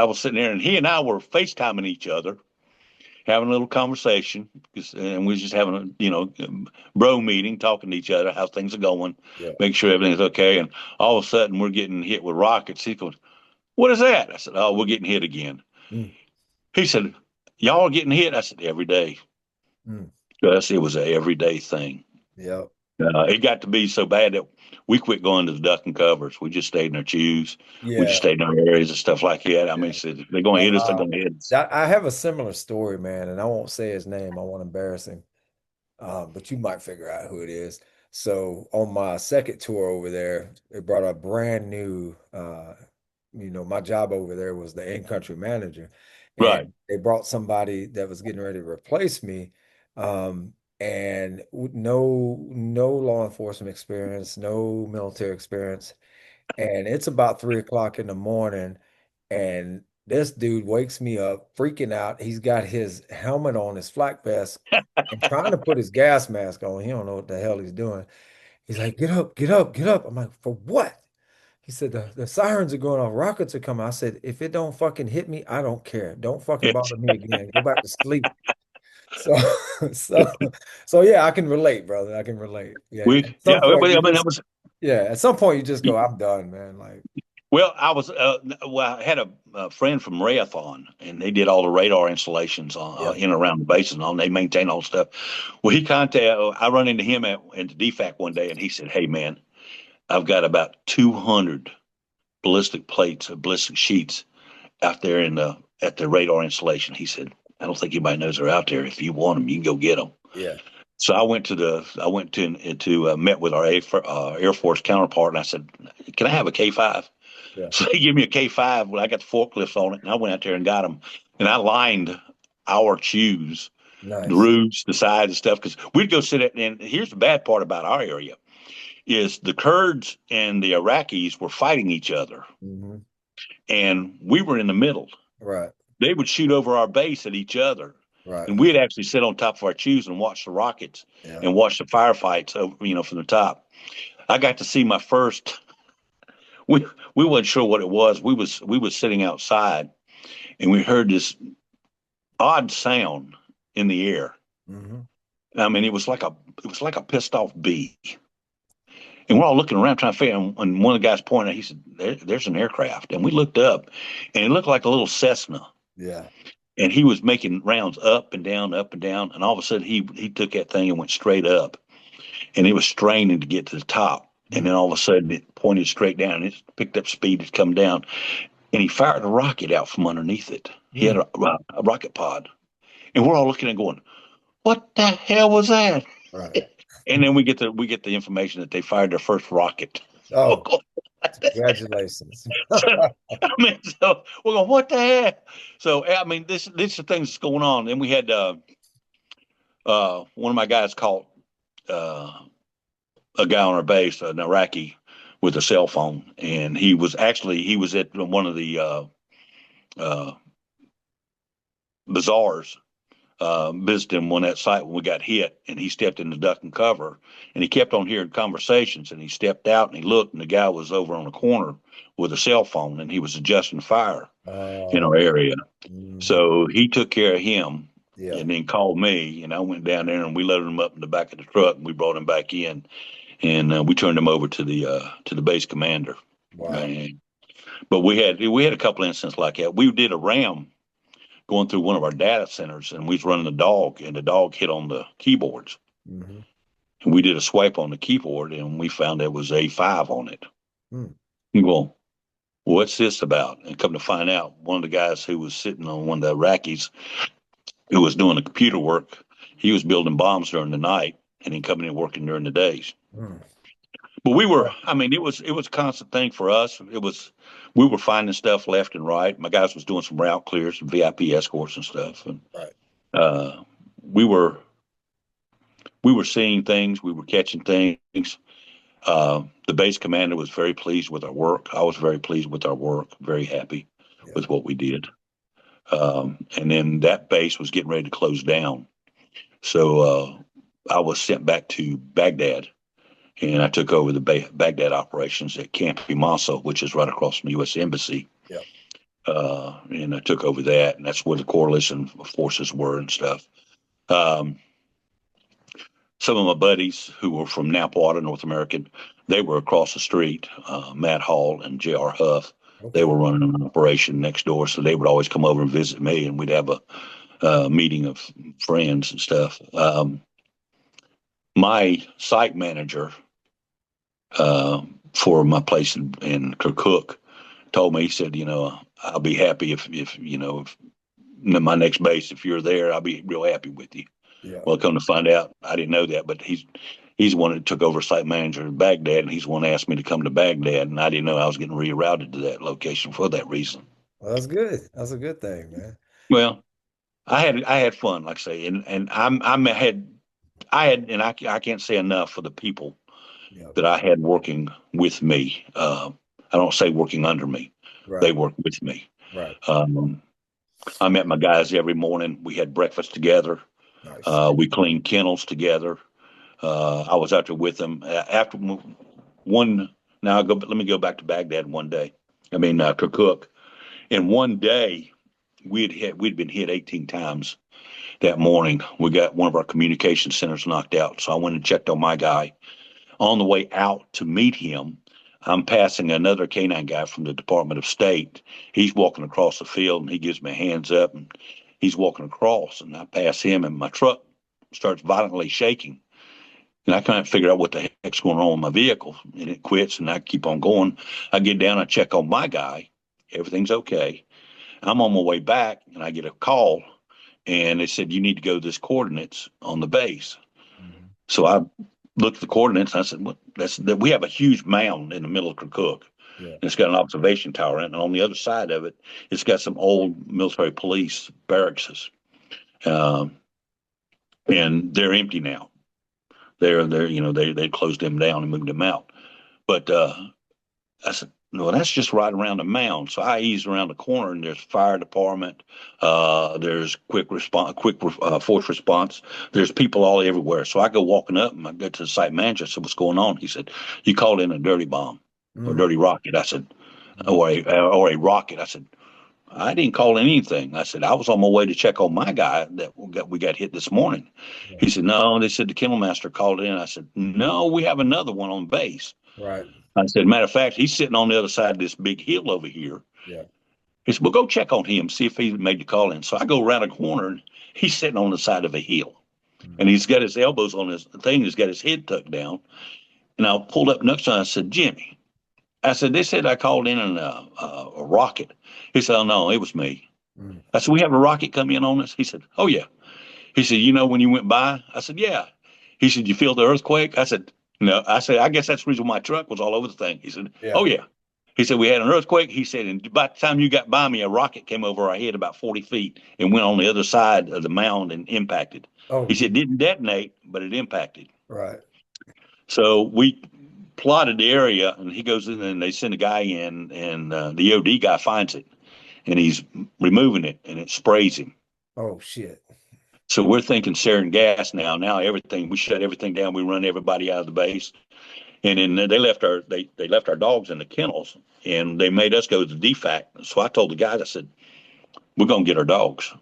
was sitting there, and he and I were FaceTiming each other, having a little conversation, and we was just having bro meeting, talking to each other, how things are going, Yeah. make sure everything's okay. And all of a sudden, we're getting hit with rockets. He goes, "What is that?" I said, "Oh, we're getting hit again." Mm. He said, "Y'all are getting hit." I said, "Every day." Mm. Yes, it was an everyday thing. Yep. It got to be so bad that we quit going to the duck and covers. We just stayed in our chews. We just Yeah. stayed in our areas and stuff like that. I mean, Yeah. said, if they're going to hit us, they're going to hit us. I have a similar story, man, and I won't say his name. I won't embarrass him. But you might figure out who it is. So on my second tour over there, they brought a brand new, my job over there was the in-country manager, Right. and they brought somebody that was getting ready to replace me, and no law enforcement experience, no military experience, and it's about 3 o'clock in the morning, and this dude wakes me up freaking out. He's got his helmet on, his flak vest, and trying to put his gas mask on. He don't know what the hell he's doing. He's like, get up, get up, get up. I'm like, for what? He said, the sirens are going off, rockets are coming. I said, if it don't fucking hit me, I don't care. Don't fucking bother me again. Go back to sleep. So, so, so yeah, I can relate, brother. I can relate. Yeah. At Yeah, some point, you I mean, that just, was. yeah, at some point, you just go, I'm done, man. Like, Well, I had a friend from Rayathon, and they did all the radar installations yeah, in and around the bases and all. And they maintain all the stuff. Well, I run into him at the DFAC one day, and he said, "Hey, man, I've got about 200 ballistic plates, ballistic sheets out there at the radar installation." He said, "I don't think anybody knows they're out there. If you want them, you can go get them." yeah, So I went to met with our Air Force counterpart, and I said, "Can I have a K5?" yeah. So they give me a K5. Well, I got the forklifts on it, and I went out there and got them. And I lined our chews, the Nice. roofs, the sides, and stuff, because we'd go sit at. And here's the bad part about our area: is the Kurds and the Iraqis were fighting each other, Hmm. and we were in the middle. Right, They would shoot over our base at each other, right. and we'd actually sit on top of our chews and watch the rockets Yeah. and watch the firefights over, from the top. I got to see my first. We wasn't sure what it was. We was sitting outside, and we heard this odd sound in the air. Hmm. I mean, it was like a pissed off bee. And we're all looking around trying to figure out, and one of the guys pointed out, he said, there's an aircraft. And we looked up, and it looked like a little Cessna. Yeah. And he was making rounds up and down, up and down. And all of a sudden, he took that thing and went straight up. And it was straining to get to the top. And Mm, then all of a sudden, it pointed straight down. And it picked up speed to come down. And he fired a rocket out from underneath it. He had mm. a rocket pod. And we're all looking and going, what the hell was that? Right. And then we get the information that they fired their first rocket. Oh, congratulations. So, I mean, so we're going, what the heck? So I mean, this is the things that's going on. And we had one of my guys caught uh, a guy on our base, an Iraqi, with a cell phone, and he was at one of the uh, bazaars visiting on that site when we got hit, and he stepped in the duck and cover, and he kept on hearing conversations, and he stepped out and he looked, and the guy was over on the corner with a cell phone, and he was adjusting fire in Oh, our area. mhm. So he took care of him, Yeah. and then called me, and I went down there and we loaded him up in the back of the truck, and we brought him back in, and we turned him over to the base commander. Wow. And, but we had a couple incidents like that. We did a ram going through one of our data centers, and we was running the dog, and the dog hit on the keyboards. Hmm. And we did a swipe on the keyboard, and we found there was A5 on it. Mm. You go, what's this about? And come to find out, one of the guys who was sitting on one of the Iraqis who was doing the computer work, he was building bombs during the night, and then coming in working during the days. Mm. But we were, Yeah. I mean, it was a constant thing for us. We were finding stuff left and right. My guys was doing some route clears, some VIP escorts and stuff, and Right. uh, we were we were seeing things, we were catching things. The base commander was very pleased with our work. I was very pleased with our work, very happy Yeah. with what we did. And then that base was getting ready to close down, so I was sent back to Baghdad, and I took over the Baghdad operations at Camp Imasa, which is right across from the U.S. Embassy. Yeah. And I took over that, and that's where the coalition forces were and stuff. Um, some of my buddies who were from Napwater, North American, they were across the street. Matt Hall and J.R. Huff, they Okay. were running an operation next door, so they would always come over and visit me, and we'd have a meeting of friends and stuff. My site manager for my place in Kirkuk told me, he said, you know, I'll be happy if you know, if my next base, if you're there, I'll be real happy with you. Yeah. Well, come to find out, I didn't know that, but he's the one that took over site manager in Baghdad, and he's the one that asked me to come to Baghdad, and I didn't know I was getting rerouted to that location for that reason. Well, that's good. That's a good thing, man. Well, I had fun, like I say, and I had, and I can't say enough for the people Yeah. that I had working with me. I don't say working under me; they Right. worked with me. Right. Um, I met my guys every morning. We had breakfast together. Nice. We cleaned kennels together. I was out there with them after one. Now I go. Let me go back to Baghdad one day. I mean Kirkuk. In one day, we'd been hit 18 times that morning. We got one of our communication centers knocked out. So I went and checked on my guy. On the way out to meet him, I'm passing another canine guy from the Department of State. He's walking across the field, and he gives me a hands up, and he's walking across, and I pass him, and my truck starts violently shaking. And I can't figure out what the heck's going on with my vehicle. And it quits, and I keep on going. I get down, I check on my guy. Everything's okay. I'm on my way back, and I get a call, and they said, you need to go to this coordinates on the base. Mhm. So I looked at the coordinates, and I said, well, we have a huge mound in the middle of Kirkuk. Yeah. And it's got an observation tower, and on the other side of it, it's got some old military police barracks. Um, and they're empty now. You know, they closed them down and moved them out. But I said, no, that's just right around the mound. So I eased around the corner, and there's fire department. There's force response. There's people all everywhere. So I go walking up, and I go to the site manager. I said, what's going on? He said, you called in a dirty bomb or Mm. dirty rocket. I said, Mm. or a rocket. I said, I didn't call anything. I said, I was on my way to check on my guy that we got hit this morning. Yeah. He said, no, they said the kennel master called in. I said, no, we have another one on base. Right. I said, matter of fact, he's sitting on the other side of this big hill over here. Yeah. He said, well, go check on him, see if he made the call in. So I go around a corner and he's sitting on the side of a hill and Mm. he's got his elbows on his thing. He's got his head tucked down. And I pulled up next to him. I said, Jimmy, I said, they said I called in a rocket. He said, oh, no, it was me. Mm. I said, we have a rocket come in on us. He said, oh, yeah. He said, you know, when you went by? I said, yeah. He said, you feel the earthquake? I said, no. I said, I guess that's the reason my truck was all over the thing. He said, Yeah. oh, yeah. He said, we had an earthquake. He said, and by the time you got by me, a rocket came over our head about 40 feet and went on the other side of the mound and impacted. Oh, He said, it gee. didn't detonate, but it impacted. Right. So we plotted the area, and he goes in and they send a guy in, and the OD guy finds it, and he's removing it, and it sprays him. Oh, shit. So we're thinking sarin gas now. Now everything we shut everything down. We run everybody out of the base, and then they left our dogs in the kennels, and they made us go to the DFAC. So I told the guys, I said, we're gonna get our dogs,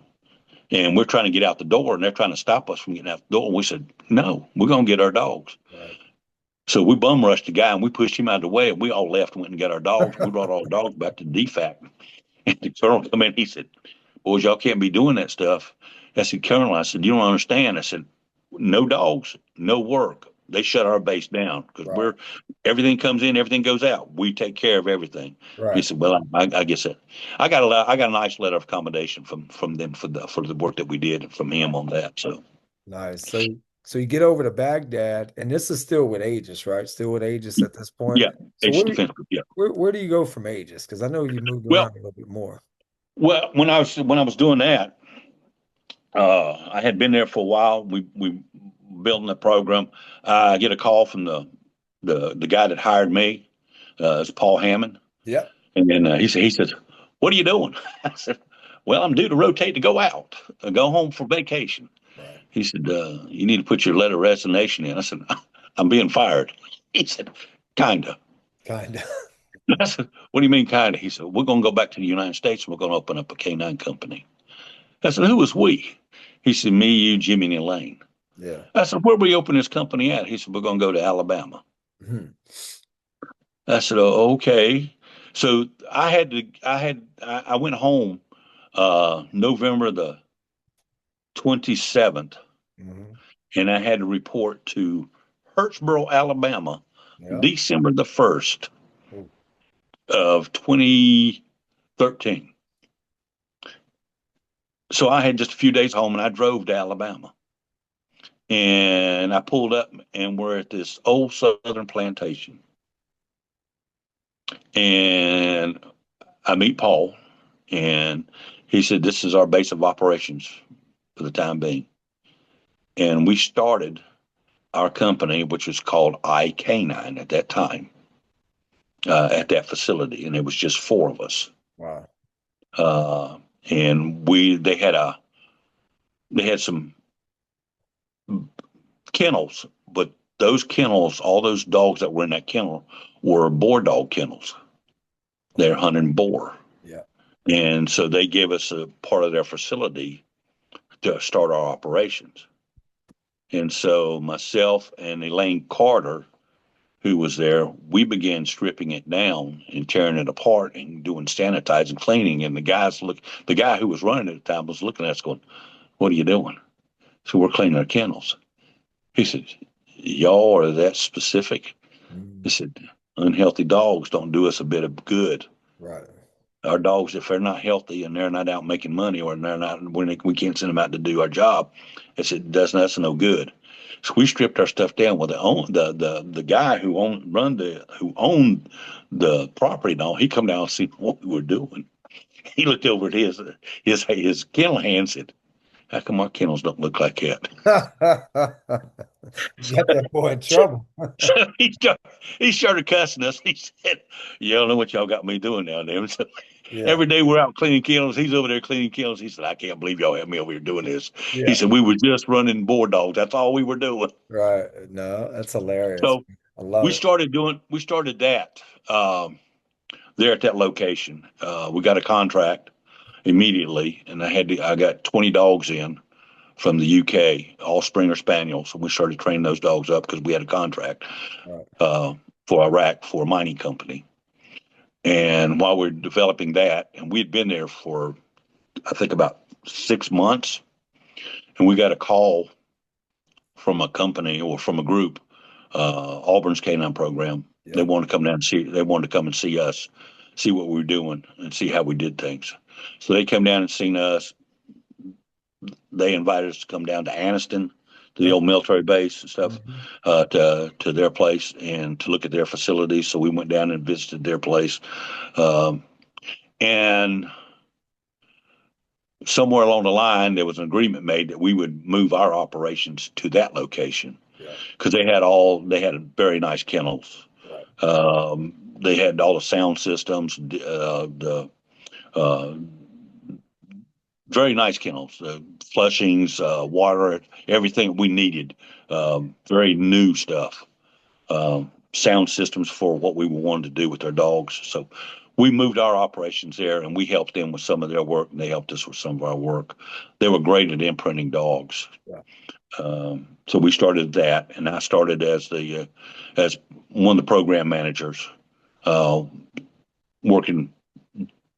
and we're trying to get out the door, and they're trying to stop us from getting out the door. And we said, no, we're gonna get our dogs. Right. So we bum rushed the guy and we pushed him out of the way, and we all left and went and got our dogs. We brought all our dogs back to the DFAC. And the colonel come in, he said, boys, y'all can't be doing that stuff. I said, Colonel, I said, you don't understand. I said, no dogs, no work. They shut our base down because Right. everything comes in, everything goes out. We take care of everything. He Right. said, well, I guess that I got a nice letter of commendation from them for the work that we did and from him Right. on that. So Nice. So you get over to Baghdad, and this is still with Aegis, right? Still with Aegis at this point. yeah, So H defense group. Yeah. where do you go from Aegis? Because I know you moved Well, around a little bit more. well, when I was doing that, I had been there for a while. We building the program. I get a call from the guy that hired me. It's Paul Hammond, Yep. and then he says, "What are you doing?" I said, "Well, I'm due to rotate to go out, go home for vacation." Right. He said, "You need to put your letter of resignation in." I said, "I'm being fired." He said, "Kinda." Kind of. I said, "What do you mean, kinda?" He said, "We're going to go back to the United States and we're going to open up a canine company." I said, "Who is we?" He said, "Me, you, Jimmy, and Elaine." Yeah. I said, "Where we open this company at?" He said, "We're going to go to Alabama." Mhm. I said, "Oh, okay." So I went home November the 27th, Mhm. and I had to report to Hurtsboro, Alabama, Yeah. December the 1st Ooh. of 2013. So I had just a few days home, and I drove to Alabama. And I pulled up, and we're at this old Southern plantation. And I meet Paul, and he said, "This is our base of operations for the time being." And we started our company, which was called iK9 at that time, at that facility, and it was just four of us. Wow. Uh, and they had some kennels, but those kennels, all those dogs that were in that kennel, were boar dog kennels. They're hunting boar, Yeah. and so they gave us a part of their facility to start our operations. And so myself and Elaine Carter, who was there, we began stripping it down and tearing it apart and doing sanitizing, cleaning. And the guy who was running at the time was looking at us going, "What are you doing?" So we're cleaning our kennels. He said, "Y'all are that specific?" He Mhm. said, "Unhealthy dogs don't do us a bit of good. Right. Our dogs, if they're not healthy and they're not out making money, or they're not, we can't send them out to do our job, it does us no good." So we stripped our stuff down. Well, the guy who owned the property and all, he come down and see what we were doing. He looked over at his kennel hand and said, "How come our kennels don't look like that?" Got that boy in trouble. So he started cussing us. He said, "You don't know what y'all got me doing now, damn." So Yeah. every day we're out cleaning kennels. He's over there cleaning kennels. He said, "I can't believe y'all have me over here doing this." He Yeah. said, "We were just running boar dogs. That's all we were doing." Right. No, that's hilarious. So I love it. we started that there at that location. We got a contract. immediately, and I got 20 dogs in from the UK, all Springer Spaniels, and we started training those dogs up because we had a contract Right. uh, for Iraq for a mining company. And while we are developing that, and we had been there for I think about 6 months, and we got a call from a company or from a group, Auburn's Canine Program. They Yep. wanted to come down and see. They wanted to come and see us, see what we were doing, and see how we did things. So they came down and seen us. They invited us to come down to Anniston, to the Yep. old military base and stuff, Hmm. to their place and to look at their facilities. So we went down and visited their place, um, and somewhere along the line there was an agreement made that we would move our operations to that location Yep. because they had very nice kennels. Right. They had all the sound systems, the uh, very nice kennels, flushings, water, everything we needed. Very new stuff. Sound systems for what we wanted to do with our dogs. So we moved our operations there, and we helped them with some of their work, and they helped us with some of our work. They were great at imprinting dogs. Yeah. So we started that, and I started as one of the program managers, uh, working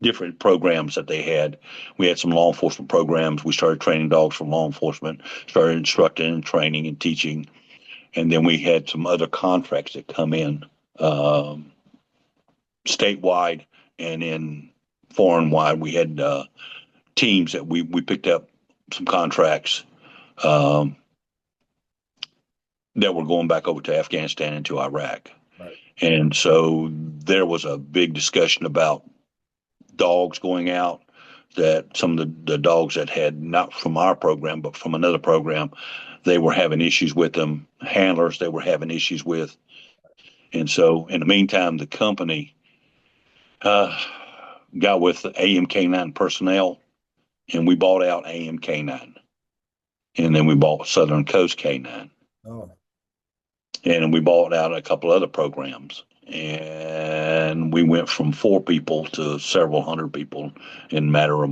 different programs that they had. We had some law enforcement programs. We started training dogs for law enforcement, started instructing and training and teaching, and then we had some other contracts that come in, um, statewide and in foreign wide. We had teams that we picked up some contracts, um, that were going back over to Afghanistan and to Iraq. Right. And so there was a big discussion about dogs going out, that some of the dogs that had not from our program but from another program, they were having issues with them. Handlers they were having issues with. And so in the meantime, the company uh, got with AMK9 personnel, and we bought out AMK9. And then we bought Southern Coast K9. Oh. And we bought out a couple other programs. And we went from 4 people to several hundred people in a matter of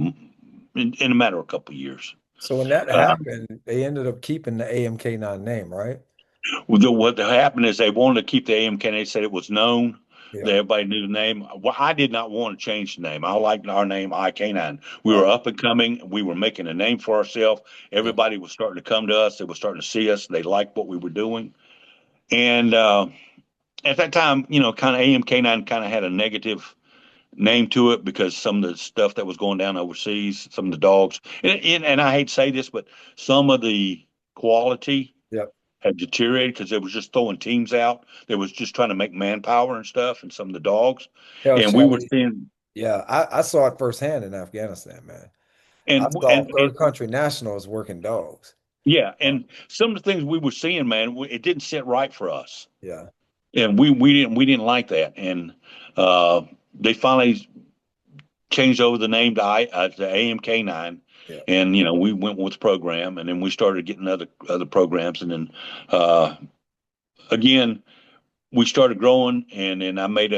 a couple of years. So when that Uh, happened, they ended up keeping the AMK9 name, right? what happened is they wanted to keep the AMK. They said it was known, that Yeah. everybody knew the name. Well, I did not want to change the name. I liked our name, IK9. We were Right. up and coming. We were making a name for ourselves. Yeah. Everybody was starting to come to us. They were starting to see us. They liked what we were doing. And at that time, kind of AMK9 kind of had a negative name to it because some of the stuff that was going down overseas, some of the dogs, and I hate to say this, but some of the quality Yep. had deteriorated because they was just throwing teams out. They was just trying to make manpower and stuff, and some of the dogs, Hell, and we were Shelly. seeing, Yeah, I saw it firsthand in Afghanistan, man. I saw and third country nationals working dogs. yeah, Uh, and some of the things we were seeing, man, it didn't sit right for us, yeah. and we didn't like that, and they finally changed over the name to AMK9, Yeah. and we went with the program, and then we started getting other programs, and then uh, again we started growing, and then I made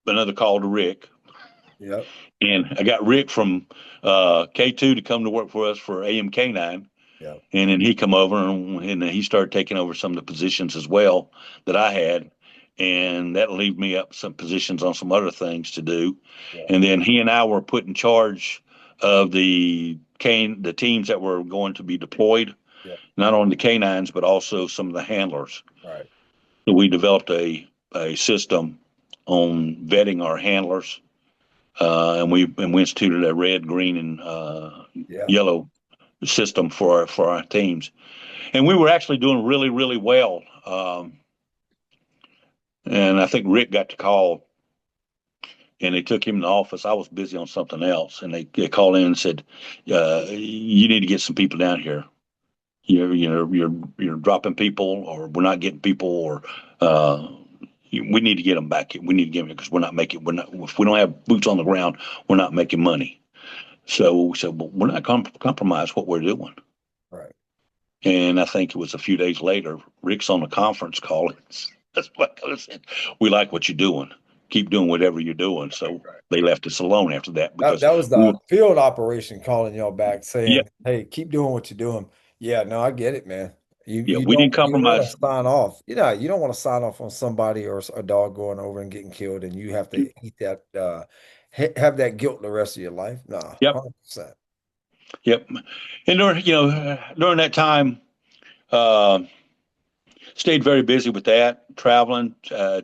another call to Rick, Yep. and I got Rick from K2 to come to work for us for AMK9, Yep. and then he come over, and he started taking over some of the positions as well that I had. And that leave me up some positions on some other things to do. Yeah. And then he and I were put in charge of the teams that were going to be deployed, Yeah. not only the canines but also some of the handlers. Right. So we developed a system on vetting our handlers, and we instituted a red, green, and Yeah. yellow system for our teams, and we were actually doing really really well. And I think Rick got the call, and they took him in the office. I was busy on something else, and they called in and said, "You need to get some people down here. You're dropping people, or we're not getting people, or uh, we need to get them back. We need to get them because we're not if we don't have boots on the ground, we're not making money." So we said, "Well, we're not going to compromise what we're doing." Right. And I think it was a few days later, Rick's on a conference call. That's what I said. We like what you're doing. keep doing whatever you're doing. So they left us alone after that That because that was we were, the field operation calling y'all back yeah, saying, "Hey, keep doing what you're doing." Yeah, no, I get it, man. You yeah, you we don't didn't you don't want compromise. to sign off. You don't want to sign off on somebody or a dog going over and getting killed, and you have to eat that have that guilt the rest of your life. Nah, Yep, 100%. yep. And during that time, uh, stayed very busy with that, traveling,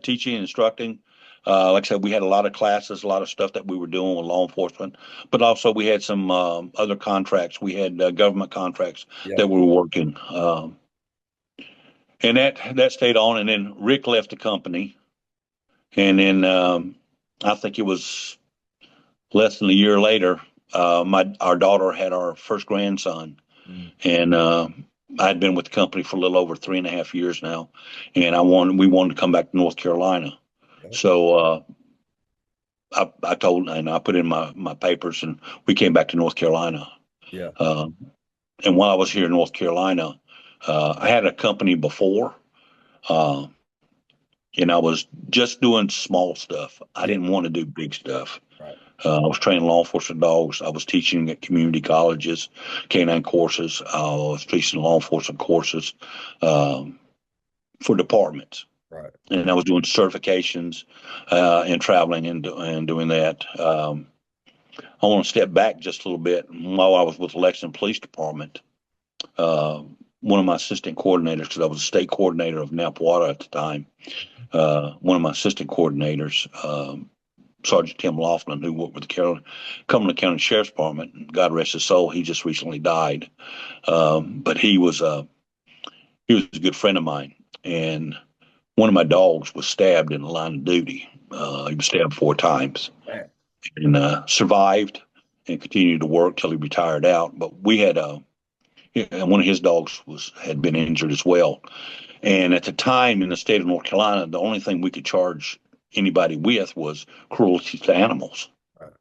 teaching, instructing. Like I said, we had a lot of classes, a lot of stuff that we were doing with law enforcement, but also we had some other contracts. We had government contracts Yeah, that we were working, and that stayed on. And then Rick left the company, and then I think it was less than a year later, my our daughter had our first grandson, mm, and I'd been with the company for a little over 3.5 years now, and we wanted to come back to North Carolina. yeah, So I told and I put in my papers, and we came back to North Carolina. yeah, Uh, and while I was here in North Carolina, I had a company before, uh, and I was just doing small stuff. I yeah. didn't want to do big stuff. Right, I was training law enforcement dogs. I was teaching at community colleges, canine courses. I was teaching law enforcement courses um, for departments, right, and I was doing certifications and traveling and doing that. I want to step back just a little bit. While I was with the Lexington Police Department, uh, one of my assistant coordinators, because I was a state coordinator of Napawata at the time, one of my assistant coordinators, Sergeant Tim Laughlin, who worked with the Cumberland County Sheriff's Department, God rest his soul, he just recently died. But he was a good friend of mine, and one of my dogs was stabbed in the line of duty. He was stabbed 4 times man. and survived and continued to work till he retired out. But we had one of his dogs had been injured as well. And at the time in the state of North Carolina, the only thing we could charge anybody with was cruelty to animals. Right,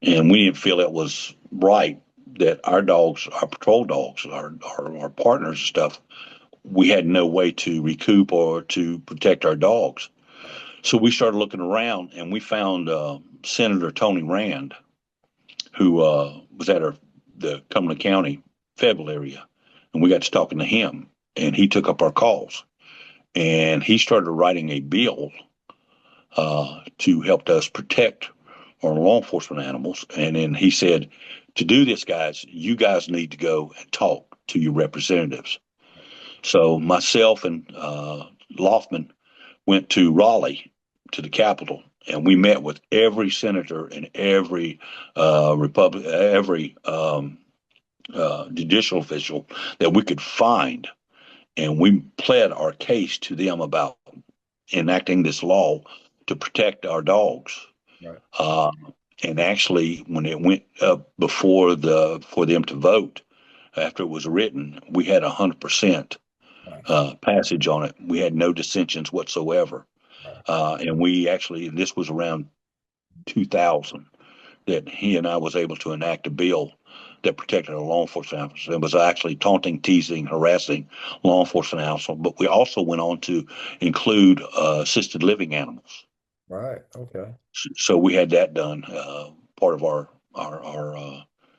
And we didn't feel it was right that our dogs, our patrol dogs, our partners and stuff, we had no way to recoup or to protect our dogs. right, So we started looking around, and we found Senator Tony Rand, who was at the Cumberland County Fayetteville area, and we got to talking to him, and he took up our calls, and he started writing a bill to help us protect our law enforcement animals. And then he said, to do this, guys, you guys need to go and talk to your representatives. So myself and Loftman went to Raleigh, to the Capitol, and we met with every senator and every every judicial official that we could find, and we pled our case to them about enacting this law to protect our dogs. right, Uh, and actually, when it went up before for them to vote, after it was written, we had 100% right, passage on it. We had no dissensions whatsoever. right, And we actually, this was around 2000 that he and I was able to enact a bill that protected our law enforcement officers. It was actually taunting, teasing, harassing law enforcement officers, but we also went on to include assisted living animals. right. Okay. So we had that done, part of our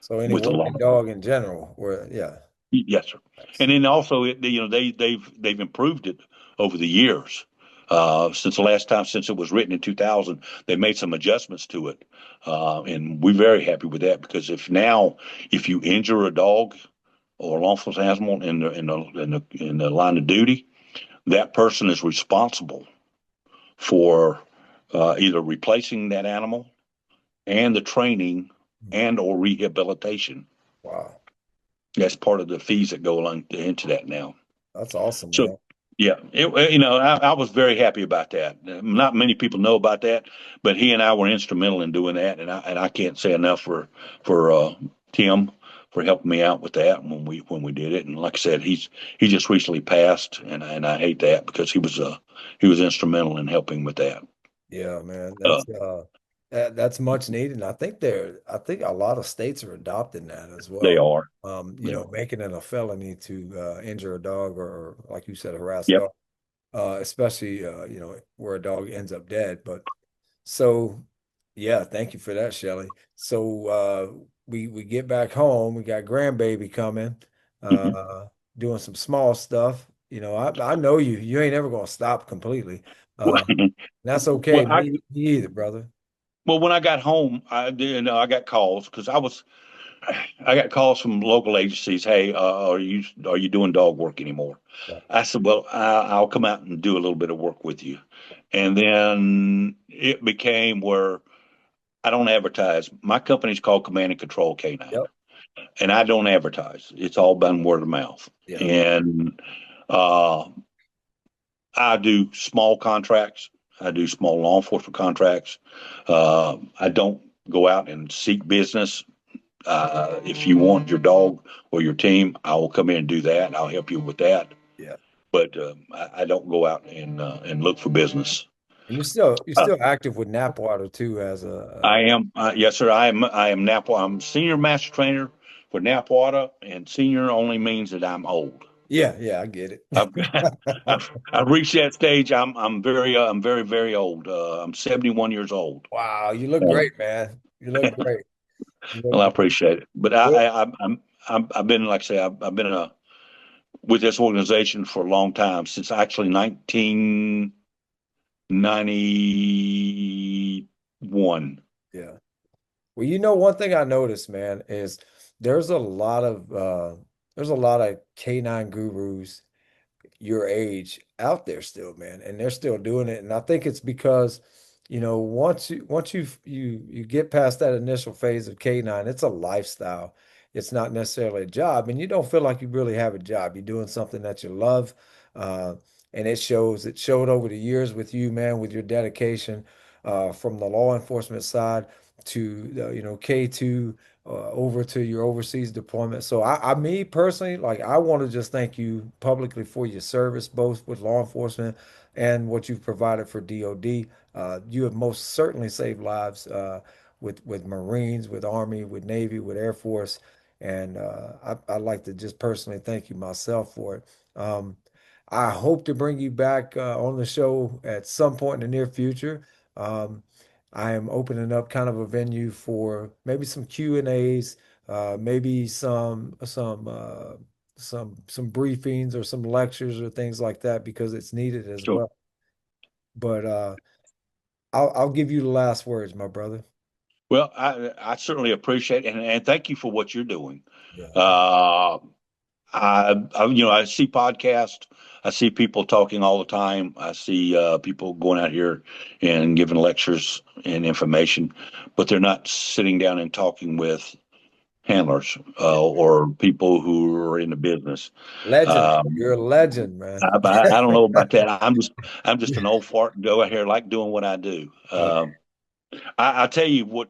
So any with the law. working dog in general, where yeah, Yes, sir. that's And then also, they've improved it over the years. Since the last time, since it was written in 2000, they made some adjustments to it, and we're very happy with that because if you injure a dog or a law enforcement animal in the line of duty, that person is responsible for either replacing that animal and the training and or rehabilitation. wow. That's part of the fees that go along into that now. That's awesome, So, man. yeah, I was very happy about that. Not many people know about that, but he and I were instrumental in doing that, and I can't say enough for Tim for helping me out with that when we did it. And like I said, he just recently passed, and I hate that because he was instrumental in helping with that. Yeah, man. Uh, That's much needed. And I think a lot of states are adopting that as they well. are. You They know, are. making it a felony to injure a dog or like you said, harass a Yep. dog, especially where a dog ends up dead. But So, yeah, thank you for that, Shelly. So, we get back home. We got grandbaby coming, uh, doing some small stuff. You know, I know you. You ain't ever gonna stop completely. Well, That's okay. well, Me either, brother. when I got home, I did. I got calls because I got calls from local agencies. Hey, are you doing dog work anymore? Yeah. I said, well, I'll come out and do a little bit of work with you. And then it became where I don't advertise. My company's called Command and Control K9, Yep. and I don't advertise. It's all done word of mouth. Yeah. And uh, I do small contracts. I do small law enforcement contracts. I don't go out and seek business. If you want your dog or your team, I will come in and do that. I'll help you with that. Yeah. But I don't go out and look for business. And you're Uh, still active with Napwater too as I am, yes, sir. I am Napa. I'm senior master trainer for Napwater, and senior only means that I'm old. yeah, yeah, I get I've, it. I've reached that stage. I'm very very old. I'm 71 years old. Wow, you look Uh, great, man. You look great. You look well, I great. appreciate it, but Well, I've been, like I say, I've been with this organization for a long time, since actually 1991. yeah. Well, you know, one thing I noticed, man, is there's a lot of there's a lot of canine gurus your age out there still, man, and they're still doing it. And I think it's because, you know, once you get past that initial phase of K9, it's a lifestyle. It's not necessarily a job, and you don't feel like you really have a job. You're doing something that you love, uh, and it shows. It showed over the years with you, man, with your dedication from the law enforcement side to you know, K2 over to your overseas deployment. So me personally, like I want to just thank you publicly for your service, both with law enforcement and what you've provided for DOD. You have most certainly saved lives with Marines, with Army, with Navy, with Air Force, and I'd like to just personally thank you myself for it. I hope to bring you back on the show at some point in the near future. Um, I am opening up kind of a venue for maybe some Q&As, maybe some briefings or some lectures or things like that because it's needed as Sure. well. But I'll give you the last words, my brother. Well, I certainly appreciate it, and thank you for what you're doing. Yeah, Uh, I see podcasts. I see people talking all the time. I see people going out here and giving lectures and information, but they're not sitting down and talking with handlers yeah. or people who are in the business. Legend. Um, You're a legend, man. I don't know about that. I'm just an old fart and go out here like doing what I do. Okay. I tell you what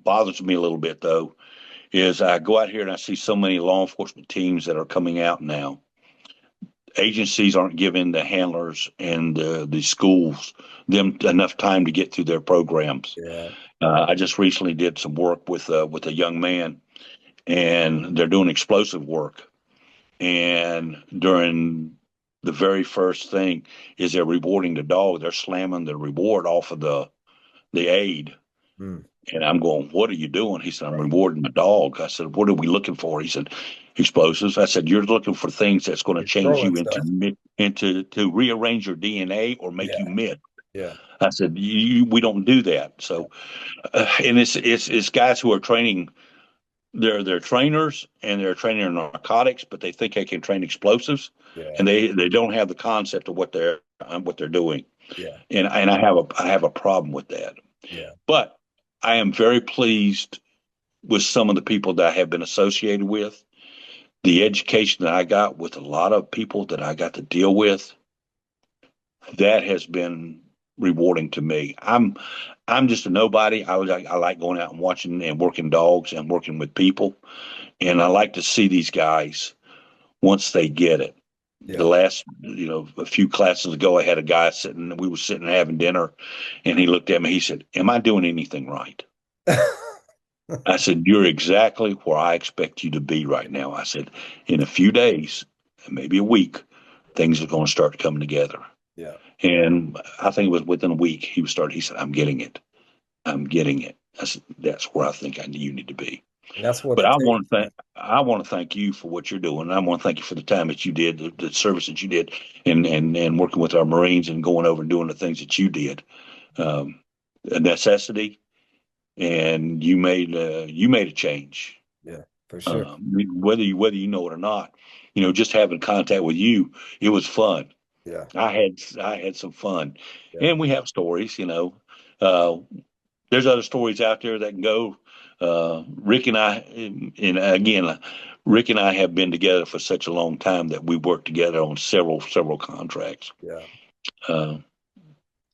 bothers me a little bit though is I go out here and I see so many law enforcement teams that are coming out now. Agencies aren't giving the handlers and the schools them enough time to get through their programs. Yeah. I just recently did some work with a young man, and they're doing explosive work. And during the very first thing is they're rewarding the dog. They're slamming the reward off of the aid. Mm, And I'm going, what are you doing? He said, I'm right. rewarding the dog. I said, what are we looking for? He said, explosives. I said, you're looking for things that's going to You're change throwing you stuff. into to rearrange your DNA or make you Yeah. mid. Yeah. I said, we don't do that. Yeah. So, and it's guys who are training. They're trainers and they're training in narcotics, but they think they can train explosives, Yeah. and they don't have the concept of what they're doing. Yeah. And I have a problem with that. Yeah. But I am very pleased with some of the people that I have been associated with. The education that I got with a lot of people that I got to deal with, that has been rewarding to me. I'm just a nobody. I like going out and watching and working dogs and working with people, and I like to see these guys once they get it. The Yeah. last, a few classes ago, I had a guy sitting. We were sitting having dinner, and he looked at me. He said, "Am I doing anything right?" I said, "You're exactly where I expect you to be right now." I said, "In a few days, maybe a week, things are going to start coming together." Yeah. And I think it was within a week he said, I'm getting it. I'm getting it. I said, that's where I think you need to be. And that's what But it takes, man. I want to thank you for what you're doing. And I want to thank you for the time that you did, the service that you did, and working with our Marines and going over and doing the things that you did. Um, a necessity, and you made a change. Yeah, for sure. Whether you know it or not, just having contact with you, it was fun. Yeah. I had some fun, Yeah. and we have stories. Uh, there's other stories out there that can go. Rick and I, and again, Rick and I have been together for such a long time that we worked together on several contracts. Yeah. Uh,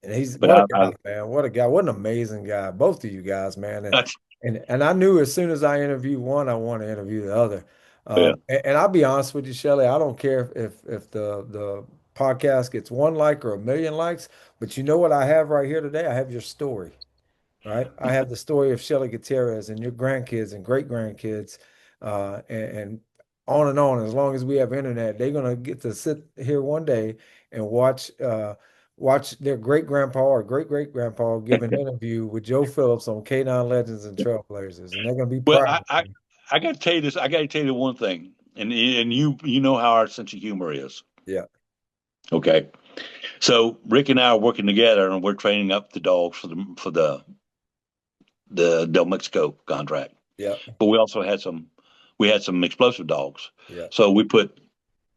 And he's but what a I guy, man. What a guy. What an amazing guy. Both of you guys, man. And that's and I knew as soon as I interviewed one, I want to interview the other. yeah. And I'll be honest with you, Shelly, I don't care if the podcast gets one like or a million likes, but you know what I have right here today? I have your story. Right? I have the story of Shelly Gutierrez and your grandkids and great grandkids, and on and on. As long as we have internet, they're gonna get to sit here one day and watch their great grandpa or great great grandpa give an interview with Joe Phillips on K9 Legends and Trailblazers, and they're gonna be Well, proud of me. I got to tell you this. I got to tell you the one thing, and you know how our sense of humor is. Yeah, Okay, so Rick and I are working together, and we're training up the dogs for the Del Mexico contract. yeah, But we had some explosive dogs. yeah. So we put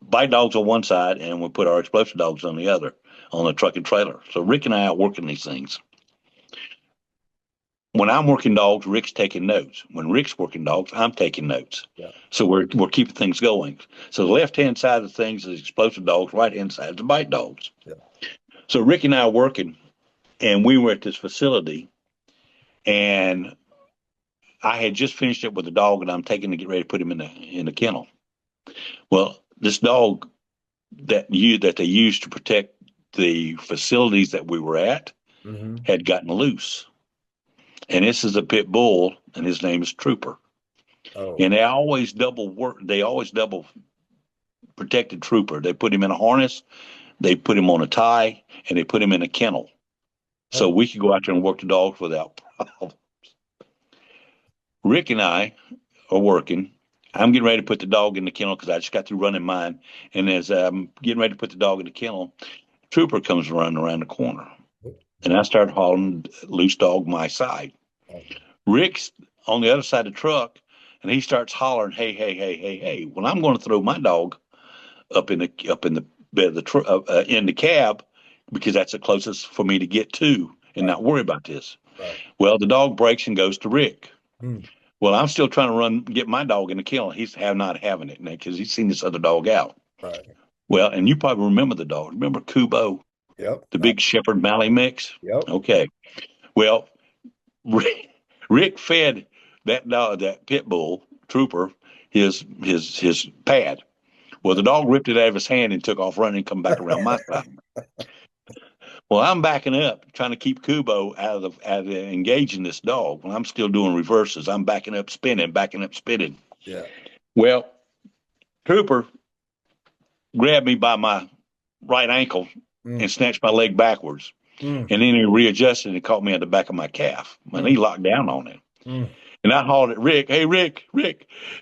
bite dogs on one side, and we put our explosive dogs on the other on the truck and trailer. So Rick and I are working these things. When I'm working dogs, Rick's taking notes. When Rick's working dogs, I'm taking notes. Yeah. So we're keeping things going. So the left hand side of things is explosive dogs, right hand side is bite dogs. Yeah. So Rick and I are working, and we were at this facility, and I had just finished it with a dog, and I'm taking to get ready to put him in the kennel. Well, this dog that they used to protect the facilities that we were at Hmm. had gotten loose, and this is a pit bull, and his name is Trooper. Oh, And they always double work. They always double protected Trooper. They put him in a harness, they put him on a tie, and they put him in a kennel, so oh, we could go out there and work the dogs without problem. Rick and I are working. I'm getting ready to put the dog in the kennel because I just got through running mine. And as I'm getting ready to put the dog in the kennel, Trooper comes running around the corner, and I start hauling loose dog my side. oh, Rick's on the other side of the truck, and he starts hollering, "Hey, hey, hey, hey, hey!" Well, I'm going to throw my dog up in the bed of in the cab because that's the closest for me to get to and right, not worry about this. right. Well, the dog breaks and goes to Rick. Mm, Well, I'm still trying to get my dog in the kennel. He's have not having it because he's seen this other dog out. right. Well, and you probably remember the dog. Remember Kubo, Yep. the big Shepherd Mallee mix? Yep. Okay. Well, Rick, Rick fed that dog, that pit bull Trooper, his pad. Well, Yeah. the dog ripped it out of his hand and took off running and come back around my side. Well, I'm backing up, trying to keep Kubo out of engaging this dog. When I'm still doing reverses, I'm backing up, spinning. Yeah. Well, Trooper grabbed me by my right ankle Mm, and snatched my leg backwards. mm, And then he readjusted and caught me at the back of my calf. And mm, he locked down on it. mm. And I hollered at Rick, "Hey, Rick,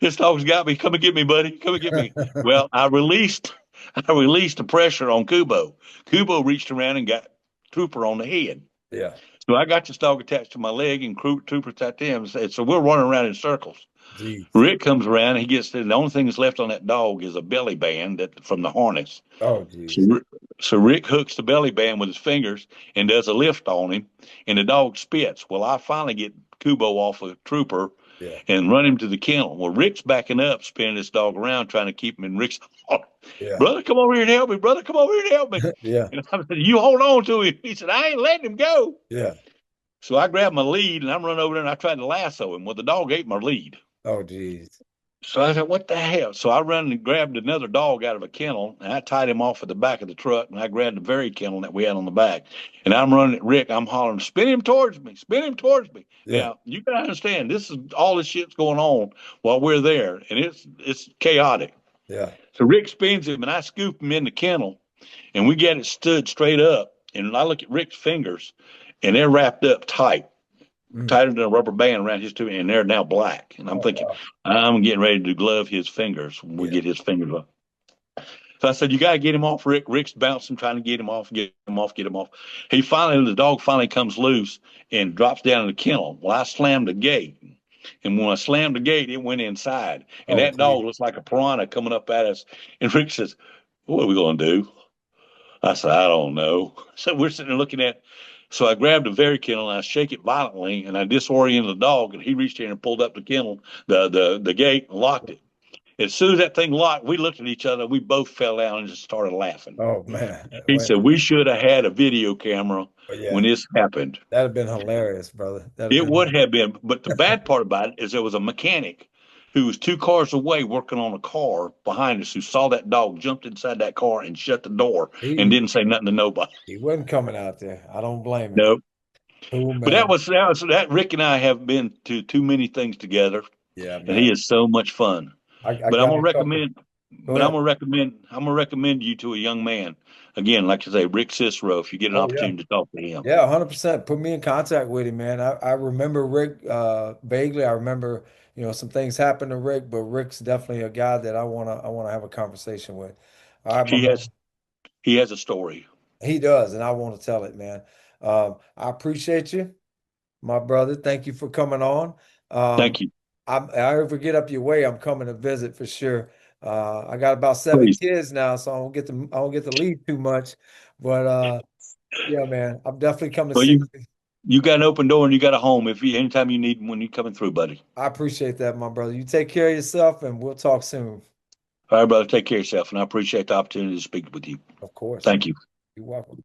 this dog's got me. Come and get me, buddy. Come and get me." Well, I released the pressure on Kubo. Kubo reached around and got Trooper on the head. Yeah. So I got this dog attached to my leg, and Trooper attached to him. So we're running around in circles. Jeez. Rick comes around, and he gets the only thing that's left on that dog is a belly band from the harness. Oh, So, jeez. so Rick hooks the belly band with his fingers and does a lift on him, and the dog spits. Well, I finally get Kubo off of Trooper Yeah. and run him to the kennel. Well, Rick's backing up, spinning this dog around, trying to keep him. And Rick's, "Oh, Yeah. brother, come over here and help me. Brother, come over here and help me." Yeah. And I said, "You hold on to him." He said, "I ain't letting him go." Yeah. So I grabbed my lead and I'm running over there and I tried to lasso him. Well, the dog ate my lead. Oh, jeez. So I said, "What the hell?" So I ran and grabbed another dog out of a kennel and I tied him off at the back of the truck and I grabbed the very kennel that we had on the back. And I'm running at Rick. I'm hollering, "Spin him towards me. Spin him towards me." Yeah. Now, you got to understand, this is all this shit's going on while we're there and it's chaotic. Yeah. So Rick spins him and I scoop him in the kennel. and we get it stood straight up. And I look at Rick's fingers, and they're wrapped up tight, Mm. tighter than a rubber band around his two, and they're now black. And I'm Oh, thinking, wow. I'm getting ready to glove his fingers when we Yeah. get his fingers up. So I said, "You got to get him off, Rick." Rick's bouncing, trying to get him off, get him off, get him off. The dog finally comes loose and drops down in the kennel. Well, I slammed the gate. And when I slammed the gate, it went inside. And Oh, that dog gee. looks like a piranha coming up at us. And Rick says, "What are we going to do?" I said, "I don't know." So we're sitting there looking at. So I grabbed a very kennel and I shake it violently and I disoriented the dog. And he reached in and pulled up the kennel, the gate, and locked it. As soon as that thing locked, we looked at each other. We both fell down and just started laughing. Oh, man. He Well, said, "We should have had a video camera when yeah, this happened." that'd have been hilarious, brother. That'd have It been. would have been, but the bad part about it is there was a mechanic who was 2 cars away working on a car behind us who saw that dog, jumped inside that car and shut the door and He didn't say nothing to nobody. he wasn't coming out there. I don't blame him. No. Cool, But man. that Rick and I have been to too many things together, Yeah, and man. he is so much fun. I But I'm got gonna a couple. recommend, Go ahead. I'm gonna recommend you to a young man. Again, like I say, Rick Cicero, if you get an Oh, yeah. opportunity to talk to him. Yeah, 100%. Put me in contact with him, man. I remember Rick vaguely. I remember, some things happened to Rick, but Rick's definitely a guy that I wanna have a conversation with. All right, my He has man. he has a story. He does, and I want to tell it, man. I appreciate you, my brother. Thank you for coming on. Um, Thank you. I ever get up your way, I'm coming to visit for sure. I got about seven Please. kids now, so I don't get to leave too much. But yeah, man, I'm definitely coming to Well, see you you. you got an open door and you got a home. If you anytime you need when you coming through, buddy. I appreciate that, my brother. You take care of yourself, and we'll talk soon. All right, brother. Take care of yourself, and I appreciate the opportunity to speak with you. Of course. Thank you. You're welcome.